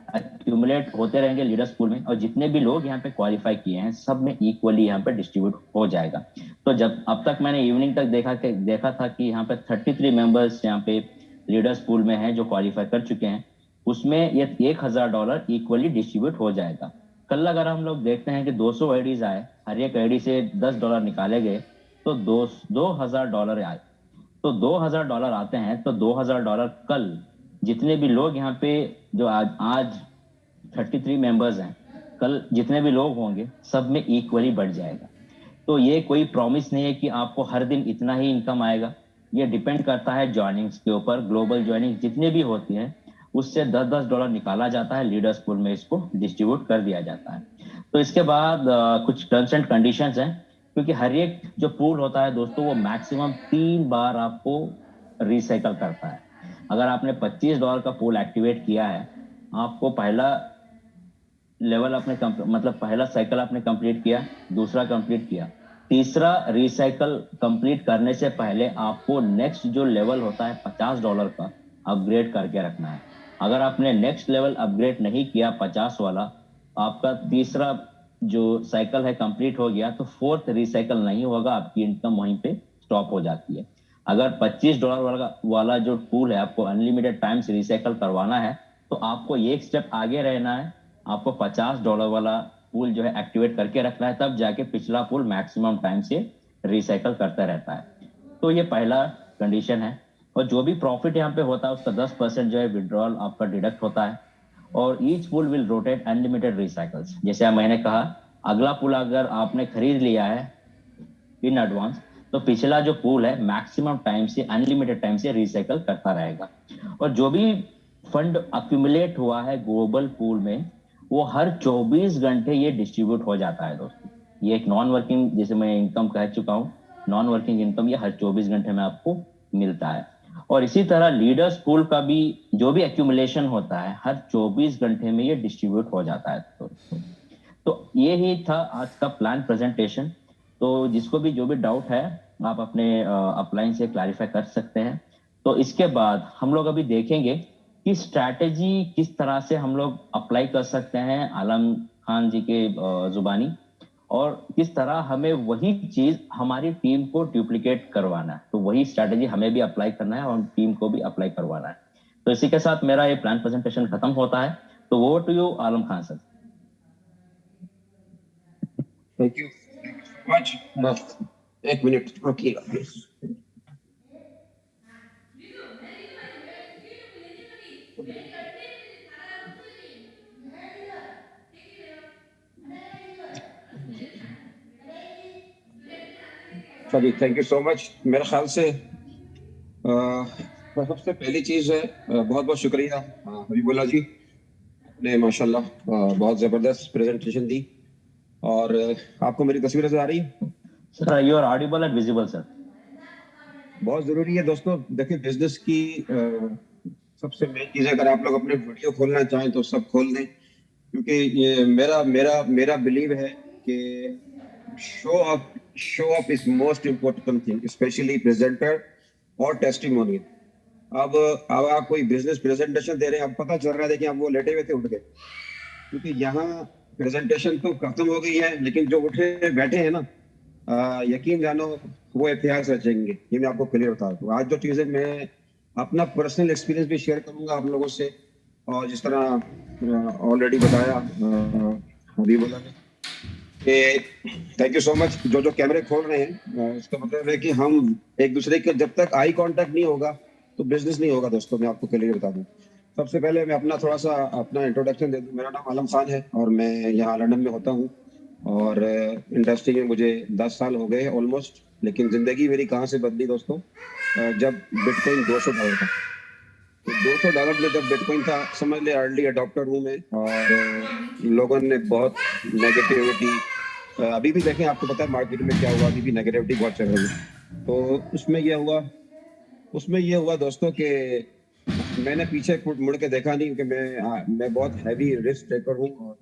एक्यूमुलेट होते रहेंगे लीडर्स पूल में, और जितने भी लोग यहाँ पे क्वालिफाई किए हैं सब में इक्वली यहाँ पे डिस्ट्रीब्यूट हो जाएगा। तो जब अब तक मैंने इवनिंग तक देखा था कि यहाँ पे 33 मेंबर्स यहाँ पे लीडर्स पूल में हैं जो क्वालिफाई कर चुके हैं, उसमें ये $1000 इक्वली डिस्ट्रीब्यूट हो जाएगा। कल अगर हम लोग देखते हैं कि 200 आईडीज आए, हर एक आईडी से $10 निकाले गए, तो $2000 आए। तो $2000 आते हैं, तो $2000 कल जितने भी लोग यहाँ पे जो आज 33 मेंबर्स हैं, कल जितने भी लोग होंगे सब में इक्वली बढ़ जाएगा। तो ये कोई प्रॉमिस नहीं है कि आपको हर दिन इतना ही इनकम आएगा। ये डिपेंड करता है ज्वाइनिंग्स के ऊपर। ग्लोबल ज्वाइनिंग जितनी भी होती है उससे $10 निकाला जाता है, लीडर्स पूल में इसको डिस्ट्रीब्यूट कर दिया जाता है। तो इसके बाद कुछ टर्म्स एंड कंडीशंस हैं, क्योंकि हर एक जो पूल होता है दोस्तों वो मैक्सिमम 3 बार आपको रिसाइकल करता है। अगर आपने $25 का पूल एक्टिवेट किया है, आपको पहला लेवल आपने मतलब पहला साइकिल आपने कंप्लीट किया, दूसरा कंप्लीट किया, तीसरा रिसाइकल कंप्लीट करने से पहले आपको नेक्स्ट जो लेवल होता है $50 का अपग्रेड करके रखना है। अगर आपने नेक्स्ट लेवल अपग्रेड नहीं किया 50 वाला, आपका तीसरा जो साइकिल है कंप्लीट हो गया, तो फोर्थ रिसाइकल नहीं होगा, आपकी इनकम वहीं पे स्टॉप हो जाती है। अगर $25 वाला जो पूल है आपको अनलिमिटेड टाइम्स रिसाइकल करवाना है, तो आपको एक स्टेप आगे रहना है, आपको $50 वाला पूल जो है एक्टिवेट करके रखना है, तब जाके पिछला पूल मैक्सिमम टाइम से रिसाइकल करता रहता है। तो ये पहला कंडीशन है। और जो भी प्रॉफिट यहाँ पे होता है उसका 10% जो है विड्रॉल आपका डिडक्ट होता है, और each pool will rotate unlimited recycles. जैसे मैंने कहा, अगला पूल अगर आपने खरीद लिया है इन एडवांस, तो पिछला जो पूल है मैक्सिमम टाइम से, अनलिमिटेड टाइम से रिसाइकल करता रहेगा। और जो भी फंड अक्यूमुलेट हुआ है ग्लोबल पूल में, वो हर 24 घंटे ये डिस्ट्रीब्यूट हो जाता है दोस्तों। ये एक नॉन वर्किंग, जैसे मैं इनकम कह चुका हूँ, नॉन वर्किंग इनकम ये हर 24 घंटे में आपको मिलता है। और इसी तरह लीडर्स पूल का भी जो भी एक्यूमुलेशन होता है हर 24 घंटे में ये डिस्ट्रीब्यूट हो जाता है दोस्तों। तो ये ही था आज का प्लान प्रेजेंटेशन। तो जिसको भी जो भी डाउट है आप अपने अपलाइन से क्लैरिफाई कर सकते हैं। तो इसके बाद हम लोग अभी देखेंगे कि स्ट्रैटेजी किस तरह से हम लोग अप्लाई कर सकते हैं आलम खान जी के जुबानी, और किस तरह हमें वही चीज हमारी टीम को डुप्लीकेट करवाना है। तो वही स्ट्रैटेजी हमें भी अप्लाई करना है और टीम को भी अप्लाई करवाना है। तो इसी के साथ मेरा ये प्लान प्रेजेंटेशन खत्म होता है। तो over to you Alam Khan sir. Thank you much. बस एक मिनट रुकिएगा प्लीज। चलिए, थैंक यू सो मच। मेरे ख्याल से सबसे पहली चीज है, बहुत बहुत शुक्रिया हबीबुल्ला जी ने, माशाल्लाह बहुत जबरदस्त प्रेजेंटेशन दी। और आपको मेरी तस्वीर नजर आ रही है? Sir you are audible and visible sir. बहुत जरूरी है दोस्तों, देखिए बिजनेस की सबसे मेन चीज है, अगर आप लोग अपने वीडियो खोलना चाहें तो सब खोल दें, क्योंकि ये मेरा मेरा मेरा बिलीव है कि show up is most important thing, specially presenter और टेस्टिमोनियल। अब आप कोई बिजनेस प्रेजेंटेशन दे रहे हैं, अब पता चल रहा है, देखिए अब वो लेटे हुए थे उठ गए, क्योंकि यहाँ प्रेजेंटेशन तो खत्म हो गई है, लेकिन जो उठे बैठे हैं ना, यकीन जानो वो इतिहास रचेंगे। ये मैं आपको क्लियर बता दूं। आज जो चीजें मैं अपना पर्सनल एक्सपीरियंस भी शेयर करूंगा आप लोगों से, और जिस तरह ऑलरेडी बताया हबीबुल्लाह ने कि थैंक यू सो मच। जो जो कैमरे खोल रहे हैं, इसका मतलब है कि हम एक दूसरे के, जब तक आई कांटेक्ट नहीं होगा तो बिजनेस नहीं होगा दोस्तों। मैं आपको क्लियर बता दूं। सबसे पहले मैं अपना थोड़ा सा अपना इंट्रोडक्शन दे दूं। मेरा नाम आलम खान है और मैं यहाँ लंदन में होता हूँ, और इंडस्ट्री में मुझे 10 साल हो गए ऑलमोस्ट। लेकिन जिंदगी मेरी कहाँ से बदली दोस्तों, जब बिटकॉइन $200 था। तो $200 में जब बिटकॉइन था, समझ ले अर्ली अडॉप्टर हूँ मैं। और लोगों ने बहुत नेगेटिविटी, अभी भी देखें, आपको पता है मार्केट में क्या हुआ, अभी भी नेगेटिविटी बहुत चल रही है। तो उसमें ये हुआ दोस्तों कि मैंने पीछे मुड़ के देखा नहीं, क्योंकि मैं बहुत हैवी रिस्क टेकर हूँ, और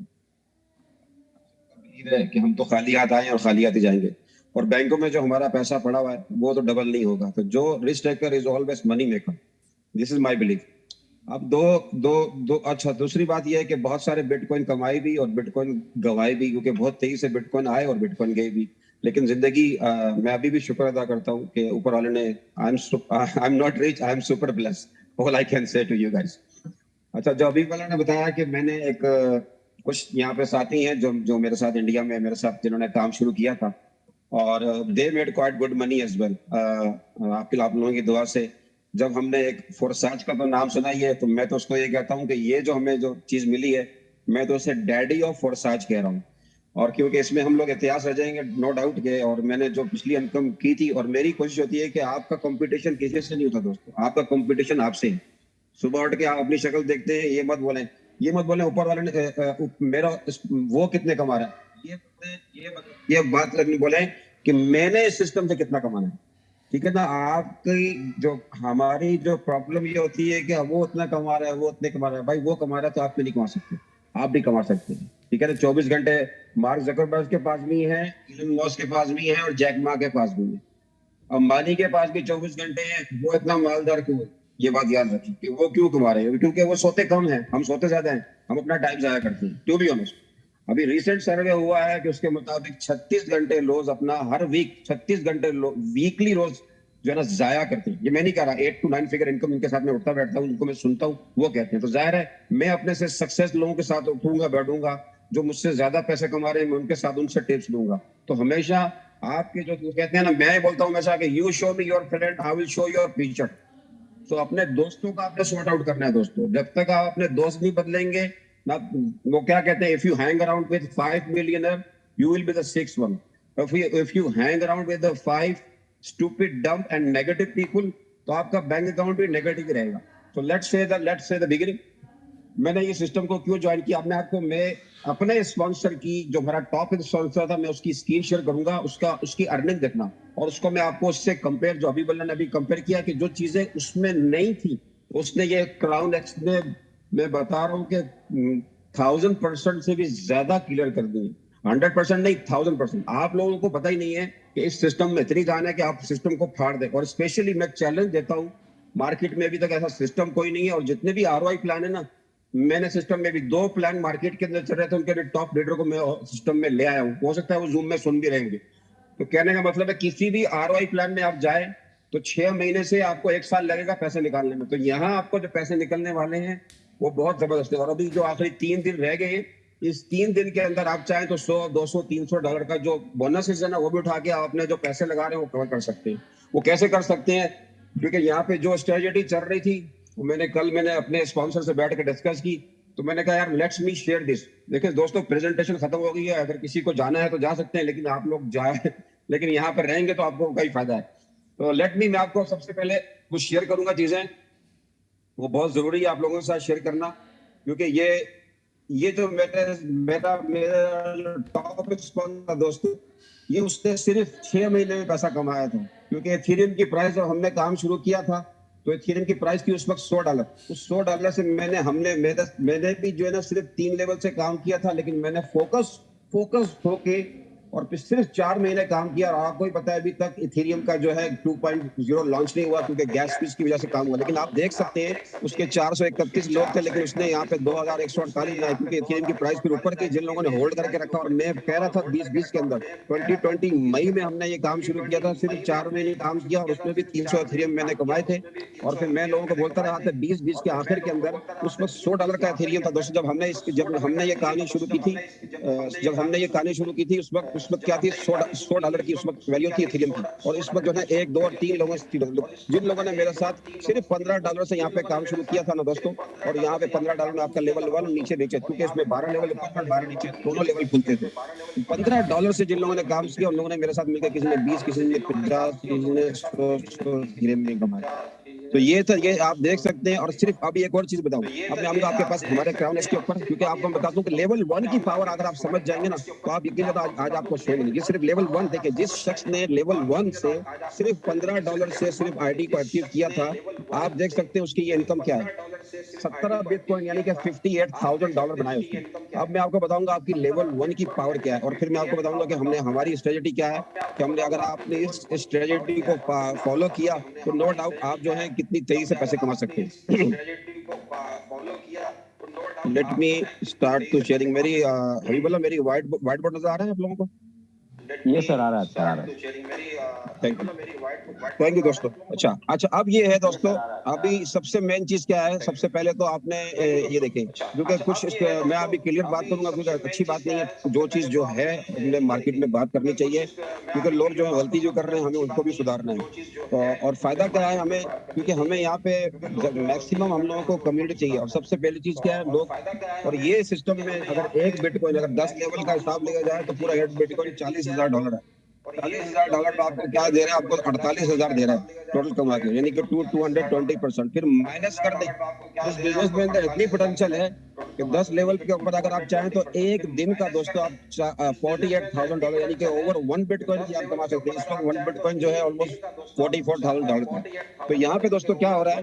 उम्मीद है कि हम तो खाली हाथ आए और खाली हाथ ही जाएंगे, और बैंकों में जो हमारा पैसा पड़ा हुआ है वो तो डबल नहीं होगा। तो जो risk taker is always money maker, this is my belief. अब दो दो दो अच्छा, दूसरी बात यह है कि बहुत सारे बिटकॉइन कमाए भी और बिटकॉइन गवाए भी, क्योंकि बहुत तेजी से बिटकॉइन आए और बिटकॉइन गए भी। लेकिन जिंदगी, मैं अभी भी शुक्र अदा करता हूँ कि ऊपर वाले ने, I am not rich, I am super blessed, all I can say to you guys. अच्छा, जो अभी वाला ने बताया कि मैंने एक कुछ यहाँ पे साथी हैं जो जो मेरे साथ इंडिया में मेरे साथ जिन्होंने काम शुरू किया था, और they made quite good money as well. आप लोगों की दुआ से जब हमने एक फोरसाज का तो नाम सुना ही है, तो मैं तो उसको ये कहता हूँ कि ये जो हमें जो चीज मिली है, मैं तो उसे डैडी ऑफ फोरसाज कह रहा हूँ। और क्योंकि इसमें हम लोग इतिहास रह जाएंगे नो डाउट के। और मैंने जो पिछली इनकम की थी, और मेरी कोशिश होती है कि आपका कंपटीशन किसी से नहीं होता दोस्तों, आपका कंपटीशन आपसे है। सुबह उठ के आप अपनी शक्ल देखते हैं, ये मत बोलें ऊपर वाले ने मेरा वो कितने कमा रहा है, ये बात नहीं बोले कि मैंने इस सिस्टम से कितना कमाना है। ठीक है ना? आपकी जो, हमारी जो प्रॉब्लम ये होती है कि वो उतना कमा रहा है, वो उतने कमा रहा है। भाई वो कमा रहा है तो आप क्यों नहीं कमा सकते? आप भी कमा सकते हैं। ठीक है ना? 24 घंटे मार्क जकरबर्ग के पास भी है, इलन मस्क के पास भी है, और जैक मा के पास भी है। अंबानी के पास भी 24 घंटे हैं। वो इतना मालदार क्यों है? ये बात याद रखिए कि वो क्यों कमा रहे हैं, क्योंकि वो सोते कम है, हम सोते ज्यादा हैं। हम अपना टाइम जाया करते हैं, टू बी ऑनेस्ट। अभी रिसेंट सर्वे हुआ है कि उसके मुताबिक 36 घंटे रोज अपना, हर वीक 36 घंटे वीकली रोज जो है ना जाया करते हैं। ये मैं नहीं कह रहा, 8 to 9 फिगर इनकम इनके साथ में उठता बैठता हूँ, उनको मैं सुनता हूँ, वो कहते हैं। तो जाहिर है मैं अपने से सक्सेस लोगों के साथ उठूंगा बैठूंगा, जो मुझसे ज्यादा पैसे कमा रहे हैं मैं उनके साथ उनसे टिप्स लूंगा। तो हमेशा आपके जो कहते हैं ना, मैं बोलता हूँ हमेशा कि you show me your friend, I will show your future. तो अपने दोस्तों का आपने सॉर्ट आउट करना है दोस्तों। जब तक आप अपने दोस्त नहीं बदलेंगे ना, वो क्या कहते हैं, if you hang around with 5 millionaire you will be the 6th one। if you hang around with the 5 stupid dumb and negative people, तो आपका बैंक अकाउंट भी नेगेटिव रहेगा। तो लेट्स से द बिगिनिंग, मैंने ये सिस्टम को क्यों join किया, अपने आप को मैं अपने स्पॉन्सर की, जो हमारा टॉप स्पॉन्सर था, मैं उसकी स्क्रीन शेयर करूंगा, उसकी अर्निंग देखना, और उसको मैं आपको उससे कंपेयर, जो अभी बल्ला ने अभी कंपेयर किया कि जो चीजें उसमें नहीं थी उसने ये क्राउन एक्स ने, मैं बता रहा हूँ कि 1000% से भी ज्यादा क्लियर कर दी। 100% नहीं, 1000%। आप लोगों को पता ही नहीं है कि इस सिस्टम में इतनी जान है कि आप सिस्टम को फाड़ दें। और स्पेशली मैं चैलेंज देता हूँ, मार्केट में अभी तक ऐसा सिस्टम कोई नहीं है, और जितने भी ROI प्लान है ना, मैंने सिस्टम में भी 2 प्लान मार्केट के अंदर चल रहे थे, उनके टॉप लीडर को मैं सिस्टम में ले आया हूँ। हो सकता है वो जूम में सुन भी रहेंगे। तो कहने का मतलब है, किसी भी ROI प्लान में आप जाए तो 6 महीने से आपको 1 साल लगेगा पैसे निकालने में। तो यहाँ आपको जो पैसे निकलने वाले हैं वो बहुत जबरदस्त है। और अभी जो आखिरी 3 दिन रह गए हैं, इस 3 दिन के अंदर आप चाहें तो $100, $200, $300 का जो बोनस है ना, वो भी उठा के आप अपने जो पैसे लगा रहे हैं वो कवर कर सकते हैं। वो कैसे कर सकते हैं, क्योंकि यहाँ पे जो स्ट्रेटेजी चल रही थी, वो मैंने अपने स्पॉन्सर से बैठ के डिस्कस की। तो मैंने कहा यार लेट्स मी शेयर दिस। देखिए दोस्तों, प्रेजेंटेशन खत्म हो गई है, अगर किसी को जाना है तो जा सकते हैं, लेकिन आप लोग जाए लेकिन यहाँ पर रहेंगे तो आपको कई फायदा है। तो मैं आपको सबसे पहले कुछ शेयर करूंगा चीजें, वो बहुत जरूरी है आप लोगों के साथ शेयर करना, क्योंकि ये जो मेरा टॉप स्पॉन्सर दोस्तों, ये उसने सिर्फ 6 महीने में पैसा कमाया था। क्योंकि एथेरियम की प्राइस जब हमने काम शुरू किया था, तो एथेरियम की प्राइस थी उस वक्त $100। उस $100 से मैंने भी जो है ना सिर्फ 3 लेवल से काम किया था, लेकिन मैंने फोकस होके और सिर्फ 4 महीने काम किया। और आपको ही पता है अभी तक इथेरियम का जो है 2.0 लॉन्च नहीं हुआ, क्योंकि गैस फीस की वजह से काम हुआ। लेकिन आप देख सकते हैं उसके 431 लोग थे, लेकिन उसने यहाँ पे 2148 बनाए, क्योंकि इथेरियम की प्राइस फिर ऊपर की, जिन लोगों ने होल्ड करके रखा। और मैं कह रहा था 2020 के अंदर 2020 मई में हमने ये काम शुरू किया था, सिर्फ 4 महीने काम किया और उसमें भी 300 इथेरियम मैंने कमाए थे। और फिर मैं लोगों को बोलता रहा था 2020 के आखिर के अंदर, उस वक्त $100 का इथेरियम था दोस्तों। जब हमने ये कहानी शुरू की थी, उस वक्त क्या थी, $100 की उस वक्त वैल्यू थी इथेरियम की। और इस वक्त जो है 1, 2 और 3 लोगों जिन लोगों ने मेरे साथ सिर्फ $15 से यहाँ पे काम शुरू किया था ना दोस्तों, और यहाँ पे $15 में आपका लेवल 1 नीचे, क्योंकि इसमें 12 लेवल ऊपर और 12 नीचे दोनों लेवल खुलते थे। $15 से जिन लोगों ने काम किया, उन लोगों ने मेरे साथ मिलकर, किसी ने 20, किसी ने 50, किसी ने 100 इथेरियम में कमाया। तो ये आप देख सकते हैं। और सिर्फ अभी एक और चीज बताऊं, अब मैं आऊंगा आपके पास हमारे क्राउन एक्स के ऊपर, क्योंकि आपको मैं बताता हूं कि लेवल 1 की पावर अगर आप समझ जाएंगे ना, तो आप यकीन करो आज आपको शो मिलेगी। सिर्फ लेवल 1 देखिए, जिस शख्स ने लेवल 1 से सिर्फ $15 से सिर्फ आईडी को एक्टिव किया था, आप देख सकते हैं उसकी ये इनकम क्या है, 17 बिटकॉइन यानी कि $58,000 बनाए उसने। अब मैं आपको बताऊंगा आपकी लेवल 1 की पावर क्या है, और फिर मैं आपको बताऊंगा कि हमारी स्ट्रेटेजी क्या है, कि अगर आपने इस स्ट्रेटेजी को फॉलो किया तो नो डाउट आप जो है कितनी तेजी से पैसे कमा सकते हैं। Let me start to sharing. मेरी अभी बोला, मेरी व्हाइट बोर्ड नजर आ रहा है आप लोगों को? ये सर आ रहा है। थैंक यू दोस्तों। अच्छा, अब ये है दोस्तों, अभी सबसे मेन चीज क्या है, सबसे पहले तो आपने ये देखें, क्योंकि मैं अभी क्लियर बात करूंगा, क्योंकि अच्छी बात नहीं है, जो चीज जो है हमने मार्केट में बात करनी चाहिए, क्योंकि लोग जो है गलती जो कर रहे हैं हमें उनको भी सुधारना है। और फायदा क्या है हमें, क्योंकि हमें यहाँ पे मैक्सिमम हम लोगों को कम्युनिटी चाहिए। और सबसे पहली चीज क्या है, लोग, और ये सिस्टम में अगर एक बिटकॉइन, अगर 10 लेवल का हिसाब लिया जाए तो पूरा एक बिटकॉइन $40,000 है। $40,000 आपको क्या दे रहा है, आपको 48,000 दे रहा है टोटल कमा के, यानी कि 220%। फिर माइनस कर दे, इस बिजनेस में अंदर इतनी पोटेंशियल है कि 10 लेवल के ऊपर अगर आप चाहें तो एक दिन का दोस्तों आप $48,000 यानी कि ओवर 1 बिटकॉइन की आप कमा सकते हैं। इस वक्त 1 बिटकॉइन जो है ऑलमोस्ट $44,000 का। तो यहाँ पे दोस्तों क्या हो रहा है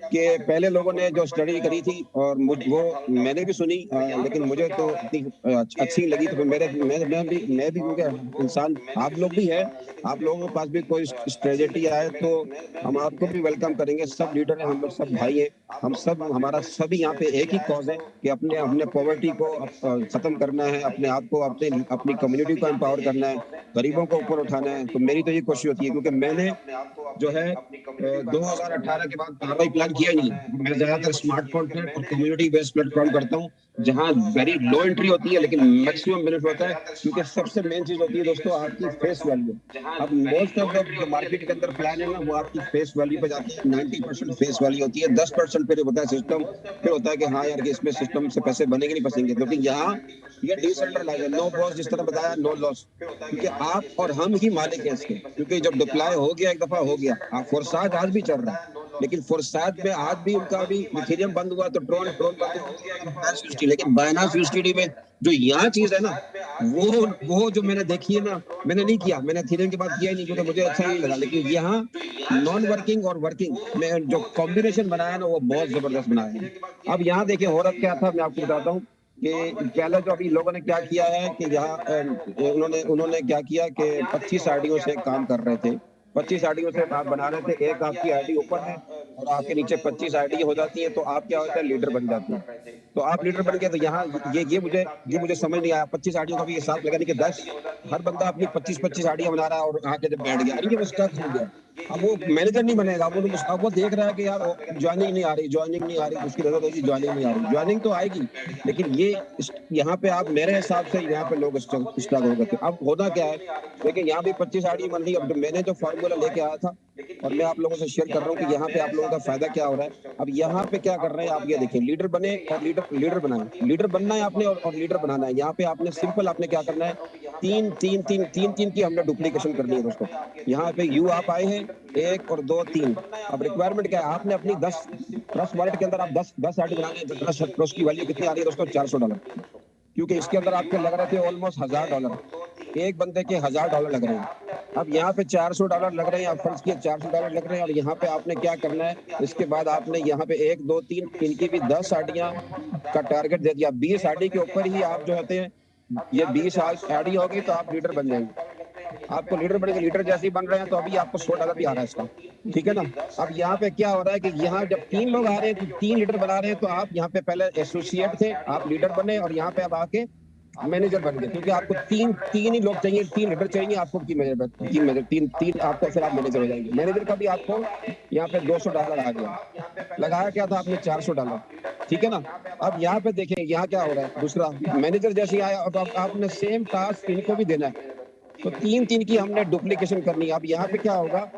कि पहले लोगों ने जो स्टडी करी थी, और वो मैंने भी सुनी, लेकिन मुझे तो इतनी अच्छी लगी, तो मैं भी क्योंकि इंसान, आप लोग भी है, आप लोगों के पास भी कोई स्ट्रेटेजी आए तो हम आपको भी वेलकम करेंगे। सब लीडर हैं, हम लोग सब भाई हैं, हम सब, हमारा सभी यहाँ पे एक ही कॉज है कि अपने अपने पॉवर्टी को खत्म करना है, अपने आप को अपनी कम्युनिटी को एम्पावर करना है, गरीबों को ऊपर उठाना है। तो मेरी तो ये कोशिश होती है, क्योंकि मैंने जो है 2018 के बाद कार्रवाई प्लान किया नहीं। मैं ज्यादातर स्मार्ट कॉन्ट्रैक्ट और कम्युनिटी बेस्ड प्लेटफॉर्म करता हूँ, जहाँ वेरी लो एंट्री होती है लेकिन मैक्सिमम बेनिफिट होता है। क्योंकि सबसे मेन चीज होती है दोस्तों आपकी फेस वैल्यू। अब मोस्ट ऑफ द मार्केट के अंदर प्लान है ना, वो आपकी फेस वैल्यू पे जाती है। 90% फेस वैल्यू होती है, 10% फिर होता है सिस्टम। फिर होता है कि हाँ यार कि इसमें सिस्टम से पैसे बनेंगे नहीं बचेंगे। क्योंकि यहाँ ये डिसेंट्रलाइज है, नो बॉस, जिस तरह बताया नो लॉस। क्योंकि आप और हम ही मालिक हैं इसके। क्योंकि जब डिप्लॉय हो गया एक दफा हो गया, आप फोरसात आज भी चल रहा है, लेकिन फोरसात में आज भी उनका भी इथेरियम बंद हुआ तो ट्रोन बंद हो गया। लेकिन बाइनांस यूएसडीटी में जो यहाँ चीज है ना, वो जो मैंने देखी है ना, मैंने नहीं किया, मैंने इथेरियम के बाद किया ही नहीं क्योंकि मुझे अच्छा नहीं लगा। लेकिन यहाँ नॉन वर्किंग और वर्किंग में जो कॉम्बिनेशन बनाया ना, वो बहुत जबरदस्त बनाया है। अब यहाँ देखिए हो रहा क्या था, मैं आपको बताता हूँ कि पहले जो अभी लोगों ने क्या किया है कि यहाँ उन्होंने क्या किया कि 25 आईडियों से काम कर रहे थे। 25 आईडियों से आप बना रहे थे, एक आपकी आईडी ऊपर है और आपके नीचे 25 आईडी हो जाती है, तो आप क्या होता है, लीडर बन जाते हैं। तो आप लीडर बन गए। तो यहाँ ये मुझे समझ नहीं आया, 25 आईडियों का भी हिसाब लगा नहीं कि 10 हर बंदा अपनी 25 आईडियां बना रहा है और आके जब बैठ गया, अरे ये वो स्टक हो गया। अब वो मैनेजर नहीं बनेगा, अब वो देख रहा है कि यार ज्वाइनिंग नहीं आ रही, उसकी जरूरत होगी, ज्वाइनिंग नहीं आ रही। ज्वाइनिंग तो आएगी, लेकिन ये यहाँ पे आप मेरे हिसाब से यहाँ पे लोग स्ट्रगल हो गए। अब होना क्या है, देखिए यहाँ भी 25 आईडी बन रही है। अब मैंने जो फार्मूला लेके आया था और मैं आप लोगों से शेयर कर रहा हूँ कि यहाँ पे आप लोगों का फायदा क्या हो रहा है। अब यहाँ पे क्या कर रहे हैं आप, ये देखिए, लीडर बने और लीडर बनाए। लीडर बनना है आपने और लीडर बनाना है। यहाँ पे आपने सिंपल आपने क्या करना है, तीन की हमने डुप्लीकेशन करनी है दोस्तों। यहाँ पे यू आप आए हैं 1 और 2 3। अब रिक्वायरमेंट क्या है, आपने अपनी 10 ट्रस्ट वॉलेट के अंदर आप 10 आईडी बनाने हैं। ट्रस्ट की वैल्यू कितनी आ रही है दोस्तों, $400। क्योंकि इसके अंदर आपके लग रहे थे ऑलमोस्ट $1000, एक बंदे के $1000 लग रहे हैं। अब यहाँ पे $400 लग रहे हैं, आप फर्ज किए $400 लग रहे हैं। और यहाँ पे आपने क्या करना है, इसके बाद आपने यहाँ पे 1 2 3 इनकी भी 10 आईडियां का टारगेट दे दिया। 20 आईडी के ऊपर ही आप जो होते हैं, ये 20 आईडी होगी तो आप लीडर बन जाएंगे। आपको लीडर बनेंगे, लीडर जैसे ही बन रहे हैं तो अभी आपको $100 भी आ रहा है इसका, ठीक है ना। अब यहाँ पे क्या हो रहा है कि यहाँ जब 3 लोग आ रहे हैं तो 3 लीडर बना रहे हैं। तो आप यहाँ पे पहले एसोसिएट थे, आप लीडर बने और यहाँ पे अब आके मैनेजर बन गए। क्योंकि आपको तीन ही लोग चाहिए, 3 लीडर चाहिए आपको, तीन आपको, फिर आप मैनेजर हो जाएंगे। मैनेजर का भी आपको यहाँ पे $200 आ गया। लगाया क्या था आपने, $400, ठीक है ना। अब यहाँ पे देखें यहाँ क्या हो रहा है, दूसरा मैनेजर जैसे आया अब आपने सेम टास्क इनको भी देना है। तो 3 की हमने डुप्लीकेशन करनी है। अब यहाँ पे क्या होगा,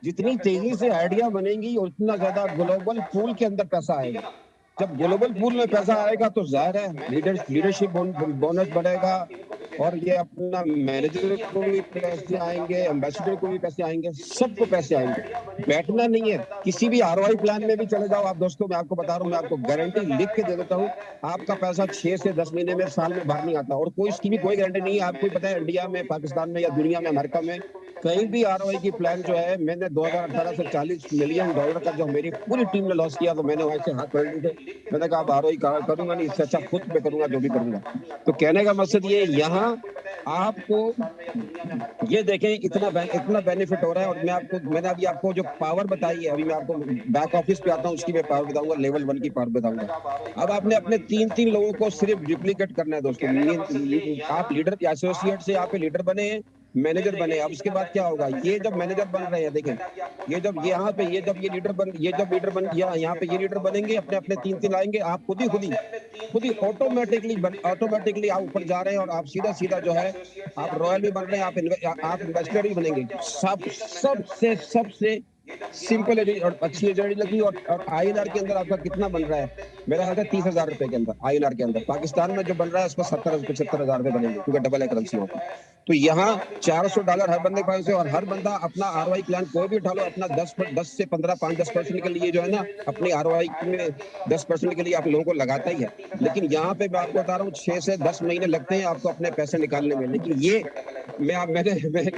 जितनी तेजी से आइडिया बनेंगी उतना ज्यादा ग्लोबल पूल के अंदर पैसा आएगा। जब ग्लोबल पूल में पैसा आएगा तो जाहिर है लीडरशिप बोनस बढ़ेगा और ये अपना मैनेजर को भी पैसे आएंगे, एम्बेसडर को भी पैसे आएंगे, सबको पैसे आएंगे। बैठना नहीं है, किसी भी आरओआई प्लान में भी चले जाओ आप दोस्तों। मैं आपको बता रहा हूँ, मैं आपको गारंटी लिख के दे देता हूँ, आपका पैसा 6 से 10 महीने में, साल में बाहर नहीं आता। और कोई इसकी भी कोई गारंटी नहीं है। आपको पता है इंडिया में, पाकिस्तान में या दुनिया में, अमेरिका में कहीं भी आरओआई की प्लान जो है, मैंने 2018 से $40 मिलियन का जो मेरी पूरी टीम ने लॉस किया, तो मैंने वहां से हाथ पकड़ लिए थे। मैंने कहा अब आरओआई करूंगा नहीं, इससे अच्छा खुद पे करूंगा जो भी करूंगा। तो कहने का मकसद ये, यहाँ आपको ये देखें इतना बेनिफिट हो रहा है। और मैंने अभी आपको जो पावर बताई है, अभी मैं आपको बैक ऑफिस पे आता हूँ, उसकी मैं पावर बताऊंगा, लेवल 1 की पावर बताऊंगा। अब आपने अपने 3 लोगों को सिर्फ डुप्लीकेट करना है दोस्तों। आप लीडर एसोसिएट से आप लीडर बने हैं, मैनेजर बने। अब उसके बाद क्या होगा, ये जब मैनेजर बन रहे हैं, देखें ये जब यहाँ पे ये लीडर बन यहाँ पे ये लीडर बनेंगे, अपने 3 आएंगे। आप खुद ही ऑटोमेटिकली आप ऊपर जा रहे हैं और आप सीधा जो है आप रॉयल भी बन रहे हैं, आप इन्वेस्टर भी बनेंगे। सबसे सिंपल और अच्छी एजेंडी लगी। और आईएनआर के अंदर आपका कितना बन रहा है, मेरा ख्याल है 30,000 रुपए के अंदर आईएनआर के अंदर। पाकिस्तान में जो बन रहा है उसको 70-75,000 रुपए बनेंगे, क्योंकि डबल है करेंसी होता है। तो यहाँ $400 हर बंदे के पास है। और हर बंदा अपना आरओआई प्लान कोई भी उठा लो, अपना 10 से 15 5-10% के लिए जो है ना, अपनी आरओआई में 10% के लिए आप लोगों को लगाता ही है। लेकिन यहाँ पे मैं आपको बता रहा हूँ 6 से 10 महीने लगते हैं आपको अपने पैसे निकालने में। लेकिन ये मैंने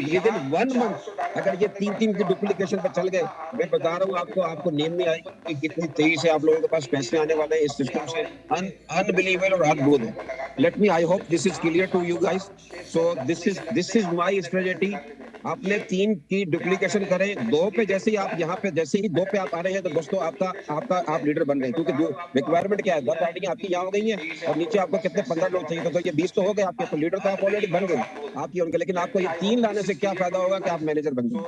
ये दिन 1 मंथ अगर ये 3 की डुप्लीकेशन पे चल गए, मैं बता रहा हूँ आपको नींद नहीं आएगी कि कितनी तेजी से आप लोगों के पास पैसे आने वाले हैं इस सिस्टम से। अनबिलीवेबल और अद्भुत है। Let me, I hope this is clear to you guys. So this is my strategy आपने 3 की डुप्लीकेशन करें, 2 पे जैसे ही आप यहाँ पे जैसे ही 2 पे आप आ रहे हैं तो दोस्तों आपका आपका आप लीडर बन गए, क्योंकि रिक्वायरमेंट क्या है, 10 आईडियां आपकी यहाँ हो गई हैं और नीचे आपको कितने 15 लोग चाहिए, तो ये 20 तो हो गए आपके, तो लीडर तो आप ऑलरेडी बन गए आपकी उनके। लेकिन आपको ये 3 लाने से क्या फायदा होगा कि आप मैनेजर बन गए,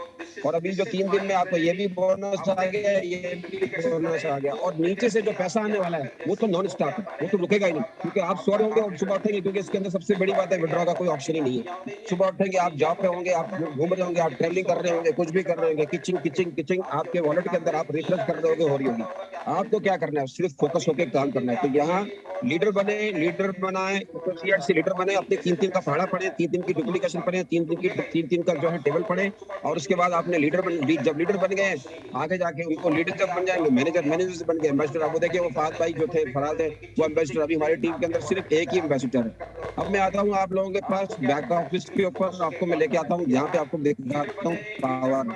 और अभी जो 3 दिन में आपको ये भी बोनस आ गया, ये भी बोनस आ गया, और नीचे से जो पैसा आने वाला है वो तो नॉन स्टॉप है, वो तो रुकेगा ही नहीं, क्योंकि आप सो रहे होंगे और सुबह उठेंगे, क्योंकि इसके अंदर सबसे बड़ी बात है विड्रॉ का कोई ऑप्शन ही नहीं है। सुबह उठेंगे, आप जॉब पे होंगे, आप घूम रहे होंगे, आप ट्रैवलिंग कर रहे होंगे, कुछ भी कर रहे होंगे, किचिंग किचिंग किचिंग आपके वॉलेट के अंदर आप रिफ्रेश कर रहे होंगे, हो रही होगी। आपको क्या करना है, सिर्फ फोकस होकर काम करना है। तो यहाँ लीडर बने, लीडर बनाए, एसोसिएट से लीडर बने, अपने 3-3 का पढ़ा पढ़े, 3-3 की डुप्लीकेशन पढ़े, 3-3 का जो है टेबल पढ़े, और उसके बाद आपने लीडर जब लीडर बन गए आगे जाके उनको लीडर जब बन जाएंगे, मैनेजर से बन गए एम्बेसडर। अब वो देखिए वो फहद भाई जो थे, फराज है वो एम्बेसडर, अभी हमारी टीम के अंदर सिर्फ एक ही एम्बेसडर है। अब मैं आता हूँ आप लोगों के पास बैक ऑफिस के ऊपर, आपको मैं लेके आता हूँ यहाँ पे, आपको दिखाता हूँ पावर।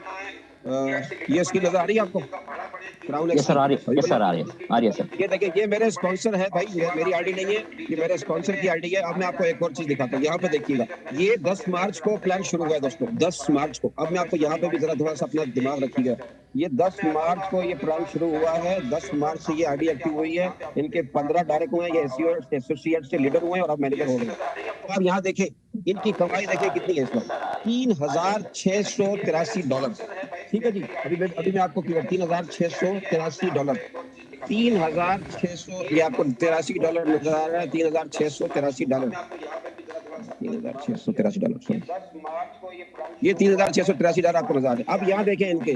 ये स्क्रीन नजर आ रही है आपको? यस सर, आ रही है, यस सर, आ रही है, आ रही है सर। ये देखिए, ये मेरे स्पॉन्सर है भाई, मेरी आईडी नहीं है, ये मेरे स्पॉन्सर की आईडी है। अब मैं आपको एक और चीज दिखाता हूँ, यहाँ पे देखिएगा, ये 10 मार्च को प्लान शुरू हुआ है दोस्तों, 10 मार्च को। अब मैं आपको यहाँ पे भी जरा थोड़ा सा अपना दिमाग रखिएगा, ये 10 मार्च को ये प्लान शुरू हुआ है, 10 मार्च से ये आईडी एक्टिव हुई है, इनके 15 डायरेक्ट हुए हैं, ये एसोसिएट से लीडर हुए हैं और अब मैनेजर हो गए। तो आप यहाँ देखें, इनकी कमाई देखिए कितनी है इस वक्त, $3,683। ठीक है जी, अभी मैं आपको क्लियर, $3,683, 3,600, ये आपको $83 नजर आ रहा है, $3,683, $3,683, ये $3,683 आपको नजर आ रहा है। अब यहाँ देखें इनके,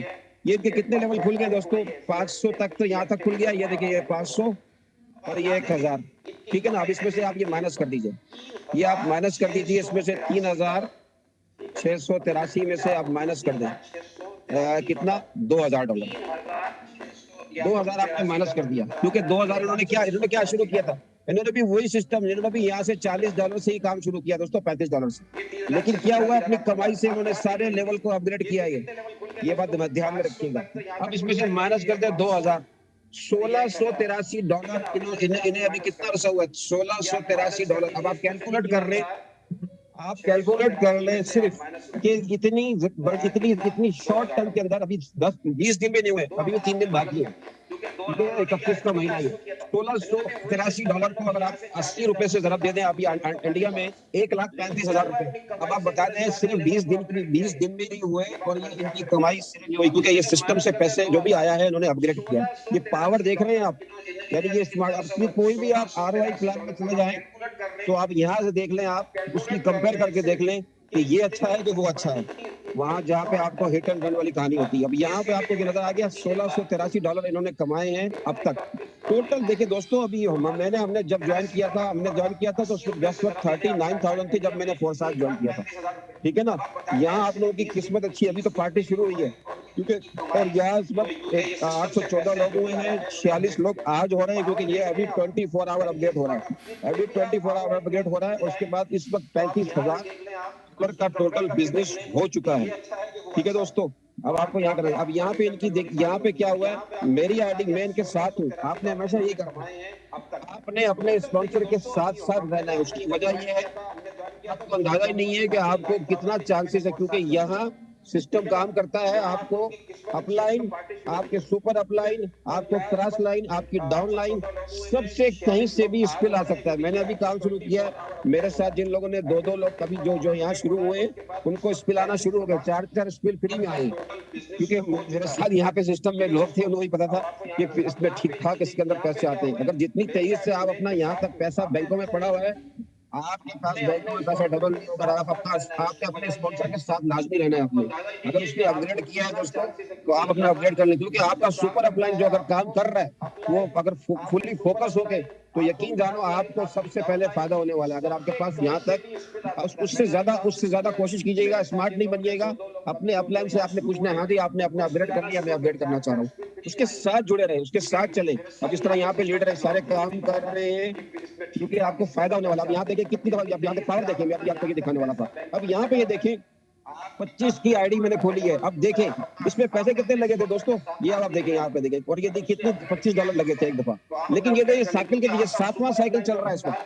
ये इनके कितने लेवल खुल गए दोस्तों, 500 तक, तो यहाँ तक खुल गया, ये देखिए ये 500 और ये 1,000। ठीक है ना, अब इसमें से आप ये माइनस कर दीजिए, ये आप माइनस कर दीजिए, इसमें से 3,683 में से आप माइनस कर दें, कितना, $2,000, 2,000 आपने माइनस कर दिया, क्योंकि 2,000 इन्होंने क्या शुरू किया था, इन्होंने भी वही सिस्टम, इन्होंने भी यहाँ से $40 से ही काम शुरू किया दोस्तों, $35 से। लेकिन क्या हुआ, अपनी कमाई से इन्होंने सारे लेवल को अपग्रेड किया है, ये बात ध्यान में रखिएगा। अब इसमें से माइनस कर दे 2,000, $1,683, इन्हें अभी कितना रसा हुआ है, $1,683। अब आप कैलकुलेट कर रहे, आप कैलकुलेट कर ले सिर्फ कि इतनी शॉर्ट टर्म के अंदर, अभी 10-20 दिन भी नहीं हुए, अभी भी 3 दिन बाकी है, 31 का महीना है। $1,683 को अगर आप 80 रुपए से जरा दे दें, अभी इंडिया में 1,35,000 रुपए। अब आप बता दें सिर्फ 20 दिन भी नहीं हुए और ये इनकी कमाई सिर्फ नहीं हुई, क्योंकि ये सिस्टम से पैसे जो भी आया है इन्होंने अपग्रेड किया। ये पावर देख रहे हैं आप, यानी ये स्मार्ट, अपनी कोई भी आप ROI प्लान में चले जाएं तो आप यहाँ से देख लें, आप उसकी कंपेयर करके देख लें कि ये अच्छा है कि वो अच्छा है, वहां जहाँ पे आपको हिट एंड रन वाली कहानी होती है। अब यहाँ पे आपको नजर आ गया, $1,683 इन्होंने कमाए हैं अब तक टोटल। देखिए दोस्तों, अभी हमने जब ज्वाइन किया था तो जस्ट 39,000 थी जब मैंने फोर्साज ज्वाइन किया था। ठीक है ना, यहाँ आप लोगों की किस्मत अच्छी है, अभी तो पार्टी शुरू हुई है, क्योंकि और यहाँ इस वक्त 814 लोग हुए हैं, 46 लोग आज हो रहे हैं, क्योंकि ये अभी 24 आवर अपडेट हो रहा है, अभी 24 आवर अपडेट हो रहा है। उसके बाद इस वक्त 35,000 का टोटल बिजनेस हो चुका है। ठीक है दोस्तों, अब आपको यहाँ करना है। अब यहाँ पे यहाँ पे क्या हुआ है, मेरी आईडी, मैं इनके साथ हूँ, आपने हमेशा यही करना है, आपने अपने स्पॉन्सर के साथ रहना है। उसकी वजह ये है, आपको अंदाजा ही नहीं है कि आपको कितना चांसेस है, क्योंकि यहाँ सिस्टम काम करता है, आपको अपलाइन, आपके सुपर अपलाइन, आपको क्रॉस लाइन, आपकी डाउन लाइन, सबसे कहीं से भी स्पिल आ सकता है। मैंने अभी काम शुरू किया है, मेरे साथ जिन लोगों ने 2-2 लोग कभी जो यहाँ शुरू हुए, उनको स्पिल आना शुरू हो गया, 4-4 स्पिल फ्री में आए, क्योंकि मेरे साथ यहाँ पे सिस्टम में लोग थे, उन्हें पता था कि इसमें ठीक ठाक इसके अंदर पैसे आते हैं। अगर जितनी तेजी से आप अपना यहाँ तक पैसा बैंकों में पड़ा हुआ है, आपके पास बैंकों में पैसा डबल नहीं होगा, आपके अपने स्पॉन्सर के साथ लाजमी रहना है आपने। अगर उसने अपग्रेड किया है दोस्तों, तो आप अपना अपग्रेड कर लें, क्योंकि आपका सुपर अपलाइन जो अगर काम कर रहा है, वो अगर फुल्ली फोकस होके, तो यकीन जानो आपको सबसे पहले फायदा होने वाला है। अगर आपके पास यहाँ तक, उससे ज्यादा कोशिश कीजिएगा, स्मार्ट नहीं बनिएगा। अपने अपलाइन से आपने पूछना है, हाँ जी आपने अपना अपग्रेड कर लिया, मैं अपग्रेड करना चाह रहा हूँ, उसके साथ जुड़े रहे, उसके साथ चले। अब इस तरह यहाँ पे लीडर है, सारे काम कर रहे हैं, क्योंकि आपको फायदा होने वाला। अब यहाँ देखिए कितनी दफा, यहाँ पे पावर देखें, मैं अभी आपको ये दिखाने वाला था। अब यहाँ पे ये देखें, 25 की आईडी मैंने खोली है। अब देखें इसमें पैसे कितने लगे थे दोस्तों, ये आप देखें, यहाँ पे देखें, और ये देखिए कितने $25 लगे थे एक दफा। लेकिन ये देखिए साइकिल के लिए 7वां साइकिल चल रहा है इस वक्त,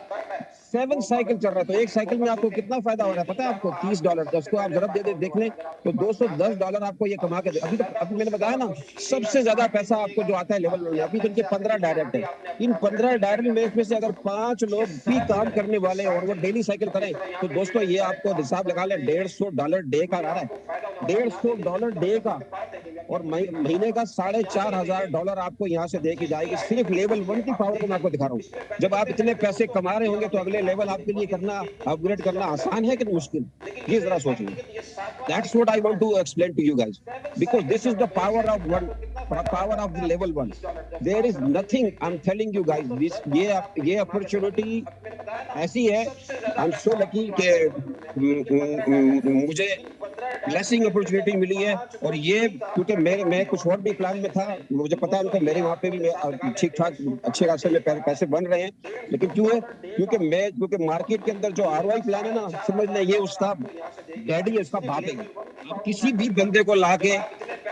7 साइकिल चल रहा है, तो एक साइकिल में आपको कितना फायदा हो रहा है पता है आपको? $30। तो उसको आप जरा देख लें तो $210 आपको ये कमा के दे। अभी मैंने बताया ना, सबसे ज्यादा पैसा आपको जो आता है लेवल 1 में। अभी तो इनके 15 डायरेक्ट है। इन 15 डायरेक्ट में इसमें से अगर 5 लोग भी काम करने वाले हैं और वो डेली साइकिल करें, तो दोस्तों ये आपको हिसाब लगा लें, $150 डे का आ रहा है। $150 डे का, और महीने का $4,500 आपको यहाँ से दे के जाएगी। सिर्फ लेवल 1 की पावर को मैं आपको दिखा रहा हूँ। जब आप इतने पैसे कमा रहे होंगे तो अगले लेवल आपके लिए करना, अपग्रेड करना आसान है कि मुश्किल? ये जरा सोचिए। That's what I want to explain to you guys, because this is the power of the level 1. There is nothing, I'm telling you guys, ये अपॉर्चुनिटी ऐसी है। I'm so lucky कि मुझे ब्लेसिंग अपॉर्चुनिटी मिली है। और ये क्योंकि मैं कुछ और भी प्लान में था, मुझे पता है मेरे वहाँ पे भी ठीक ठाक अच्छे खासे में पैसे बन रहे हैं, लेकिन क्यों है? क्योंकि मार्केट के अंदर जो ROI प्लान है ना, समझ लें ये उसका डैडी है, उसका बाप है। आप किसी भी बंदे को लाके,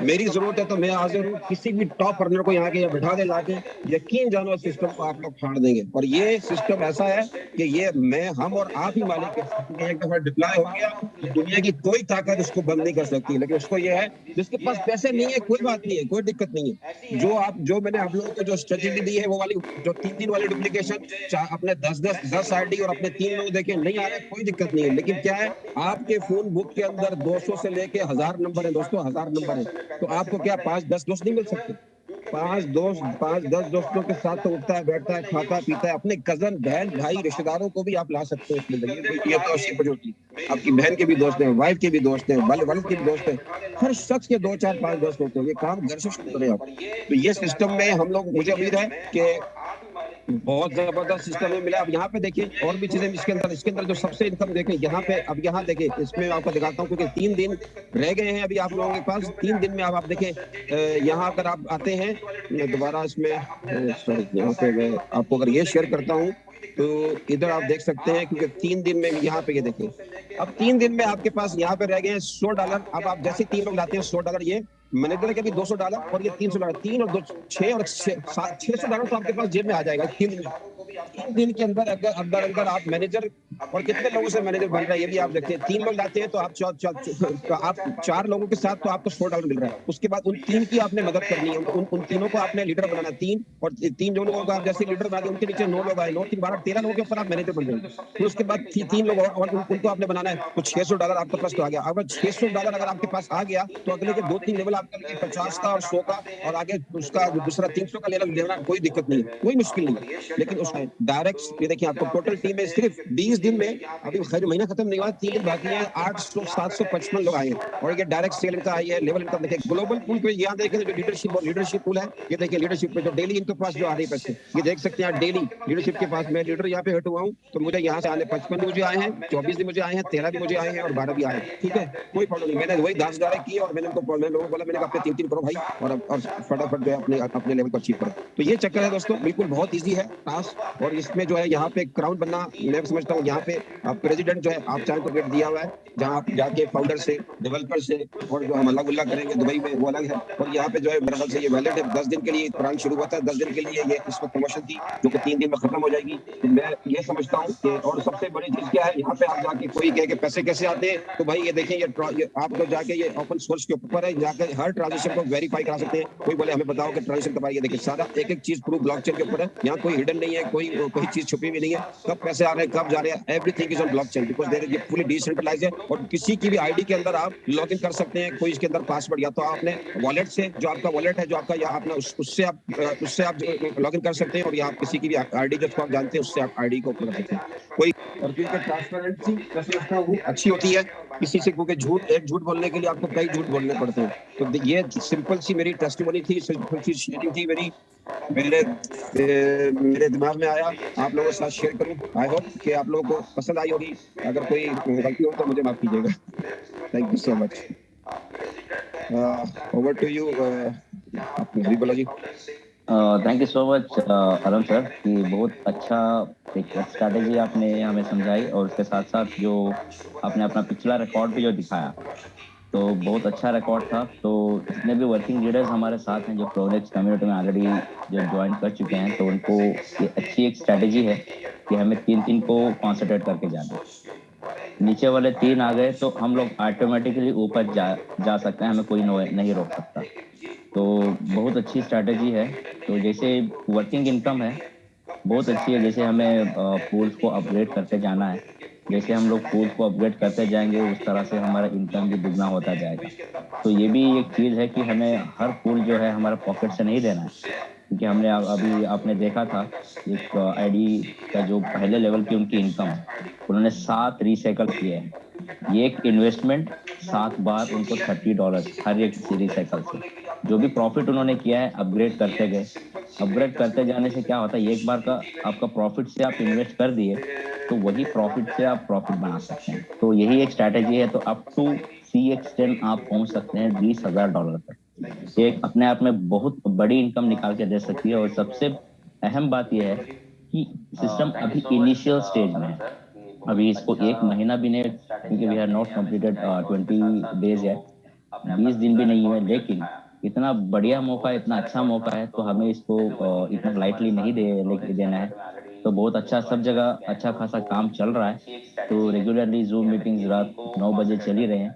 मेरी जरूरत है तो मैं हाजिर हूँ, किसी भी टॉप अर्नर को यहाँ के बिठा दे लाके, यकीन जानो सिस्टम को आप लोग फाड़ देंगे। और ये सिस्टम ऐसा है कि ये हम और आप ही मालिक है। एक दफा डिप्लॉय हो गया तो दुनिया की कोई ताकत उसको बंद नहीं कर सकती। लेकिन उसको ये है, जिसके पास पैसे नहीं है कोई बात नहीं है, कोई दिक्कत नहीं है। जो मैंने आप लोगों को जो स्ट्रेटेजी दी है, वो वाली जो 3 वाली डुप्लीकेशन, अपने 10 आईडी और अपने 3 लोग देखे नहीं आ रहे, कोई दिक्कत नहीं है। लेकिन क्या है, आपके फोन बुक के अंदर 200 से लेके 1000 नंबर है दोस्तों, 1000 नंबर है। तो आपको क्या 5-10 दोस्त नहीं मिल सकते? 5-10 दोस्तों के साथ तो उठता है, बैठता है, खाता है, पीता है। अपने कजन, बहन, भाई, रिश्तेदारों को भी आप ला सकते हो इसमें। ये तो अच्छी अपॉर्चुनिटी। आपकी बहन के भी दोस्त हैं, वाइफ के भी दोस्त हैं, वालिद के भी दोस्त हैं। हर शख्स के 2, 4, 5 दोस्त होते हैं। ये काम घर से शुरू करें आप। तो ये सिस्टम में हम लोग, मुझे उम्मीद है कि बहुत जबरदस्त सिस्टम में मिला। अब यहाँ पे देखिए और भी चीजें इसके अंदर जो सबसे इनकम देखें यहाँ पे। अब यहाँ देखिए, इसमें आपको दिखाता हूँ क्योंकि 3 दिन रह गए हैं अभी आप लोगों के पास। 3 दिन में आप देखें, यहाँ अगर आप आते हैं, मैं दोबारा इसमें सॉरी, यहाँ पे मैं आपको अगर ये शेयर करता हूँ तो इधर आप देख सकते हैं, क्योंकि 3 दिन में यहाँ पे ये देखिए, अब 3 दिन में आपके पास यहाँ पे रह गए हैं $100। अब आप जैसे 3 लोग लाते हैं $100, ये मैनेजर के भी $200 और ये $300, 3 और 2 6 और $600 तो आपके पास जेब में आ जाएगा 3 दिन में। 3 दिन के अंदर अगर आप मैनेजर, और कितने लोगों से मैनेजर बन रहा है ये भी आप देखते हैं। 3 लोग लाते हैं तो आप 4 लोगों के साथ तो आपको $100 मिल रहा है। उसके बाद उन 3 की आपने मदद करनी है, उन तीनों को आपने लीडर बनाना। 3 और 3 जो लोगों को आप जैसे लीडर बना दिए, उनके नीचे 9 लोग आए, 9 3 12 13 लोगों के ऊपर आप मैनेजर बन जाएंगे। फिर उसके बाद 3 लोग और उनको आपने बनाना है, तो $600 आपके पास तो आ गया। अगर $600 अगर आपके पास आ गया तो अगले के 2-3 लेवल आपके लिए 50 का और 100 का, और आगे उसका दूसरा 300 का लेवल देना कोई दिक्कत नहीं है, कोई मुश्किल नहीं है। लेकिन उसमें डायरेक्ट ये देखिए, आपको टोटल टीम में सिर्फ 20 दिन में, अभी खैर महीना खत्म नहीं हुआ, 3 दिन बाकी है, 755 लोग आए हैं। और ये डायरेक्ट सेल इनका आई है, लेवल इनका देखिए। ग्लोबल पूल पे यहाँ देखें जो लीडरशिप पूल है, ये देखिए लीडरशिप पे जो डेली इनके पास जो आ रही है पैसे, ये देख सकते हैं डेली लीडरशिप के पास। मैं लीडर यहाँ पे हट हुआ हूँ तो मुझे यहाँ से आने 55 भी मुझे आए हैं, 24 भी मुझे आए हैं, 13 भी मुझे आए हैं और 12 भी आए हैं। ठीक है, कोई प्रॉब्लम नहीं। मैंने वही 10 किए और मैंने उनको लोगों को बोला, मैंने कहा अपने 3 करो भाई, और फटाफट जो है अपने लेवल को अचीव करो। तो ये चक्कर है दोस्तों, बिल्कुल बहुत ईजी है टास्क। और इसमें जो है यहाँ पे क्राउन बनना, मैं समझता हूँ यहाँ पे आप प्रेसिडेंट जो है, आप चाहे तो गेट दिया हुआ है, जहाँ आप जाके फाउंडर से, डेवलपर से, और जो हम अल्लाह गुल्ला करेंगे दुबई में, वो अलग है। और यहाँ पे जो है मेरे ख्याल से ये वैलिड है। 10 दिन के लिए प्लान शुरू हुआ था, 10 दिन के लिए ये इस वक्त प्रमोशन थी जो कि 3 दिन में खत्म हो जाएगी। तो मैं ये समझता हूँ कि, और सबसे बड़ी चीज क्या है, यहाँ पे आप जाके कोई कहे कि पैसे कैसे आते हैं, तो भाई ये देखें, ये आप लोग जाके ये ओपन सोर्स के ऊपर है, जाकर हर ट्रांजेक्शन को वेरीफाई करा सकते हैं। कोई बोले हमें बताओ कि ट्रांजेक्शन कब आई, ये देखिए सारा एक चीज प्रूफ ब्लॉकचेन के ऊपर है। यहाँ कोई हिडन नहीं है, कोई चीज छुपी हुई नहीं है। कब पैसे आ रहे हैं, कब जा रहे हैं, everything is on blockchain, because there is fully decentralised है। और किसी की भी आईडी के अंदर आप लॉग इन कर सकते हैं। कोई इसके अंदर पासवर्ड, या तो आपने वॉलेट से, जो आपका वॉलेट है, जो आपका या आपने उससे आप लॉग इन कर सकते हैं, और या आप किसी की भी आईडी जो आप जानते हैं उससे आप आईडी को ओपन कर सकते हैं। कोई, और क्योंकि ट्रांसपेरेंसी वो अच्छी होती है किसी से, क्योंकि एक झूठ बोलने के लिए आपको कई झूठ बोलने पड़ते हैं। तो ये सिंपल सी मेरी टेस्टिमनी थी, सिंपल सी शेयरिंग थी मेरे दिमाग में आया, आप लोगों के साथ शेयर करूं। आई होप कि आप लोगों को पसंद आई होगी। अगर कोई गलती हो तो मुझे माफ कीजिएगा। Thank you so much. Over to you, जी बोला जी। Thank you so much Alam sir, कि बहुत अच्छा एक स्ट्रैटेजी आपने हमें समझाई, और उसके साथ साथ जो आपने अपना पिछला रिकॉर्ड भी जो दिखाया, तो बहुत अच्छा रिकॉर्ड था। तो जितने भी वर्किंग लीडर्स हमारे साथ हैं जो प्रोनेक्स कम्युनिटी में ऑलरेडी जो ज्वाइन कर चुके हैं, तो उनको ये अच्छी एक स्ट्रेटेजी है कि हमें तीन तीन को कॉन्सेंट्रेट करके जाना है। नीचे वाले तीन आ गए तो हम लोग ऑटोमेटिकली ऊपर जा सकते हैं, हमें कोई नहीं रोक सकता। तो बहुत अच्छी स्ट्रैटेजी है। तो जैसे वर्किंग इनकम है बहुत अच्छी है। जैसे हमें पूल्स को अपग्रेड करते जाना है, जैसे हम लोग पूल्स को अपग्रेड करते जाएंगे उस तरह से हमारा इनकम भी दुगना होता जाएगा। तो ये भी एक चीज़ है कि हमें हर पूल जो है हमारा पॉकेट से नहीं देना है, क्योंकि हमने अभी आपने देखा था एक आईडी का जो पहले लेवल की उनकी इनकम है, उन्होंने 7 रिसाइकल किए हैं। ये एक इन्वेस्टमेंट 7 बार उनको $30 हर एक रिसाइकल से। जो भी प्रॉफिट उन्होंने किया है अपग्रेड करते गए। अपग्रेड करते जाने से क्या होता है, एक बार का आपका प्रॉफिट से आप इन्वेस्ट कर दिए तो वही प्रॉफिट से आप प्रॉफिट बना सकते हैं। तो यही एक स्ट्रैटेजी है। तो अप टू CX10 आप पहुंच सकते हैं $20,000 तक। ये एक अपने आप में बहुत बड़ी इनकम निकाल के दे सकती है। और सबसे अहम बात यह है कि सिस्टम अभी इनिशियल स्टेज में है। अभी इसको 1 महीना भी नहीं, क्योंकि we have not completed 20 days है, 20 दिन भी नहीं हुए, लेकिन इतना बढ़िया मौका, इतना अच्छा मौका है, तो हमें इसको इतना लाइटली नहीं लेके देना है। तो बहुत अच्छा, सब जगह अच्छा खासा काम चल रहा है। तो रेगुलरली जूम मीटिंग्स रात 9 बजे चल ही रहे हैं।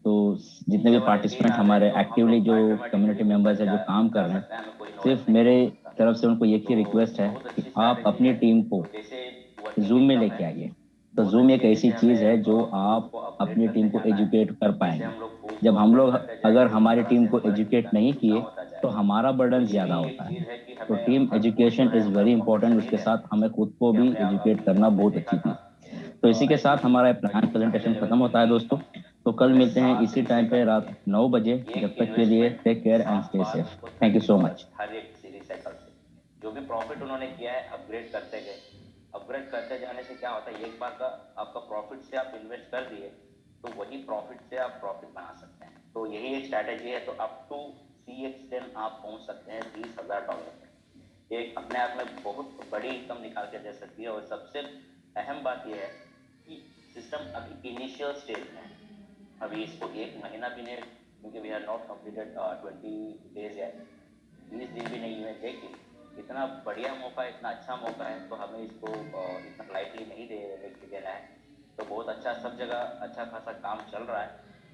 तो जितने भी पार्टिसिपेंट हमारे एक्टिवली जो कम्युनिटी मेंबर्स है जो काम कर रहे हैं, सिर्फ मेरे तरफ से उनको एक ही रिक्वेस्ट है कि आप अपनी टीम को जूम में लेके आइए। तो जूम एक ऐसी चीज है जो आप अपनी टीम को एजुकेट कर पाएंगे। जब हम लोग अगर हमारी टीम को एजुकेट नहीं किए तो हमारा बर्डन ज्यादा होता है। तो team education is very important, उसके साथ हमें खुद को भी एजुकेट करना बहुत अच्छी चीज। तो इसी के साथ हमारा प्लान प्रेजेंटेशन खत्म होता है दोस्तों। तो कल मिलते हैं इसी टाइम पे रात 9 बजे। जब तक के लिए take care and stay safe. Thank you so much. हर एक सीरीज साइकिल से जो भी प्रॉफिट उन्होंने किया है अपग्रेड करते गए। अपग्रेड करते जाने से क्या होता है, एक बार का आपका प्रॉफिट से आप इन्वेस्ट कर दिए तो वही प्रॉफिट से आप प्रॉफिट बना सकते हैं। तो यही एक स्ट्रैटेजी है। तो अप टू CX10 आप पहुंच सकते हैं $20,000 तक। एक अपने आप में बहुत बड़ी इनकम निकाल के दे सकती है। और सबसे अहम बात यह है कि सिस्टम अभी इनिशियल स्टेज में है। अभी इसको 1 महीना भी नहीं, क्योंकि we are not completed 20 days है, 20 दिन भी नहीं हुए, लेकिन इतना बढ़िया मौका, इतना अच्छा मौका है, तो हमें इसको इतना लाइटली नहीं लेके देना है। तो बहुत अच्छा, सब जगह अच्छा खासा काम चल रहा है।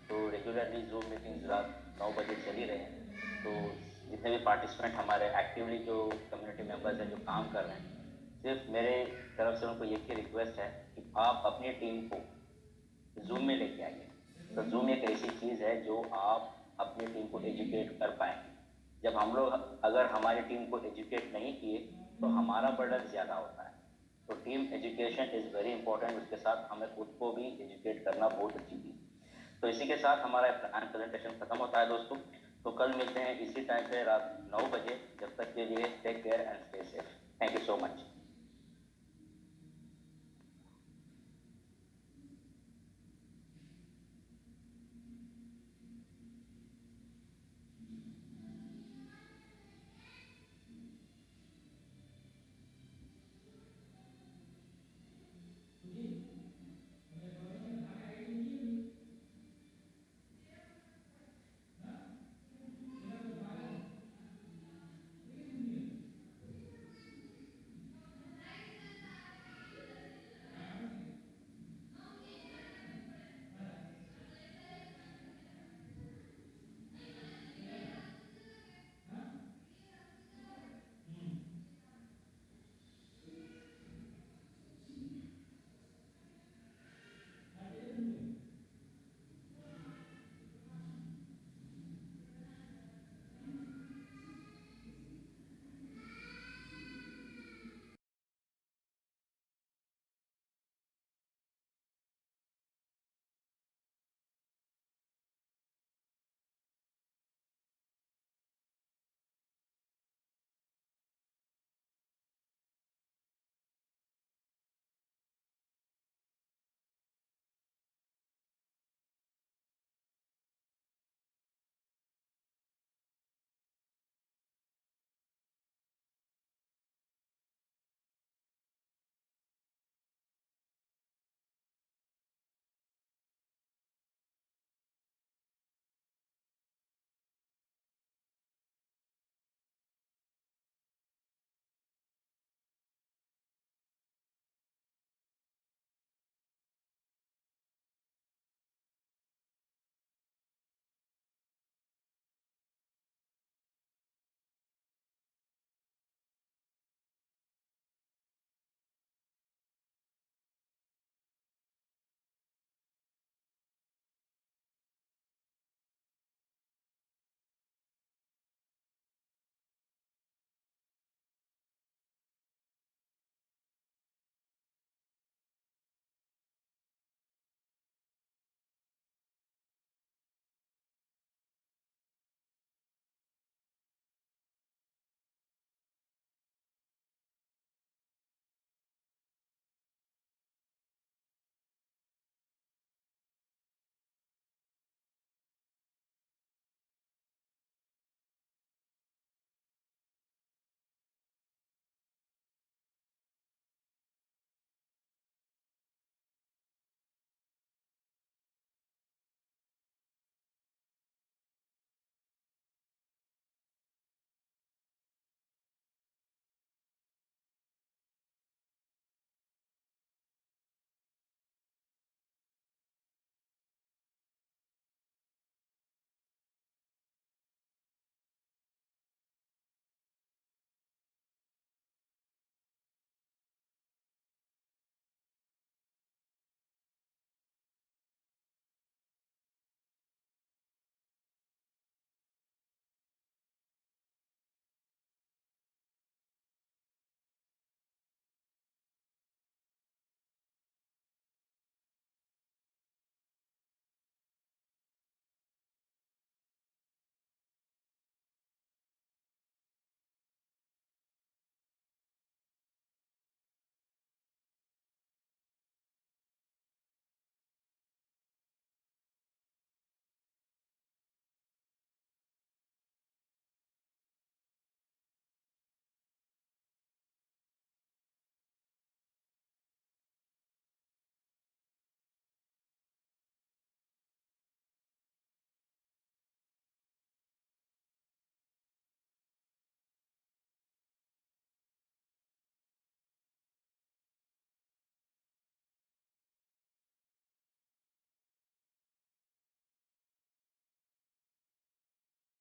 तो रेगुलरली जूम मीटिंग्स रात 9 बजे चल ही रहे हैं। तो जितने भी पार्टिसिपेंट हमारे एक्टिवली जो कम्युनिटी मेंबर्स हैं जो काम कर रहे हैं, सिर्फ मेरे तरफ से उनको एक ही रिक्वेस्ट है कि आप अपनी टीम को जूम में लेके आइए। तो जूम एक ऐसी चीज़ है जो आप अपनी टीम को एजुकेट कर पाएंगे। जब हम लोग अगर हमारी टीम को एजुकेट नहीं किए तो हमारा बर्डन ज़्यादा होता है। तो team education is very important, उसके साथ हमें खुद को भी एजुकेट करना बहुत अच्छी चीज़। तो इसी के साथ हमारा प्लान प्रेजेंटेशन खत्म होता है दोस्तों। तो कल मिलते हैं इसी टाइम पे रात 9 बजे। जब तक के लिए take care and stay safe. Thank you so much.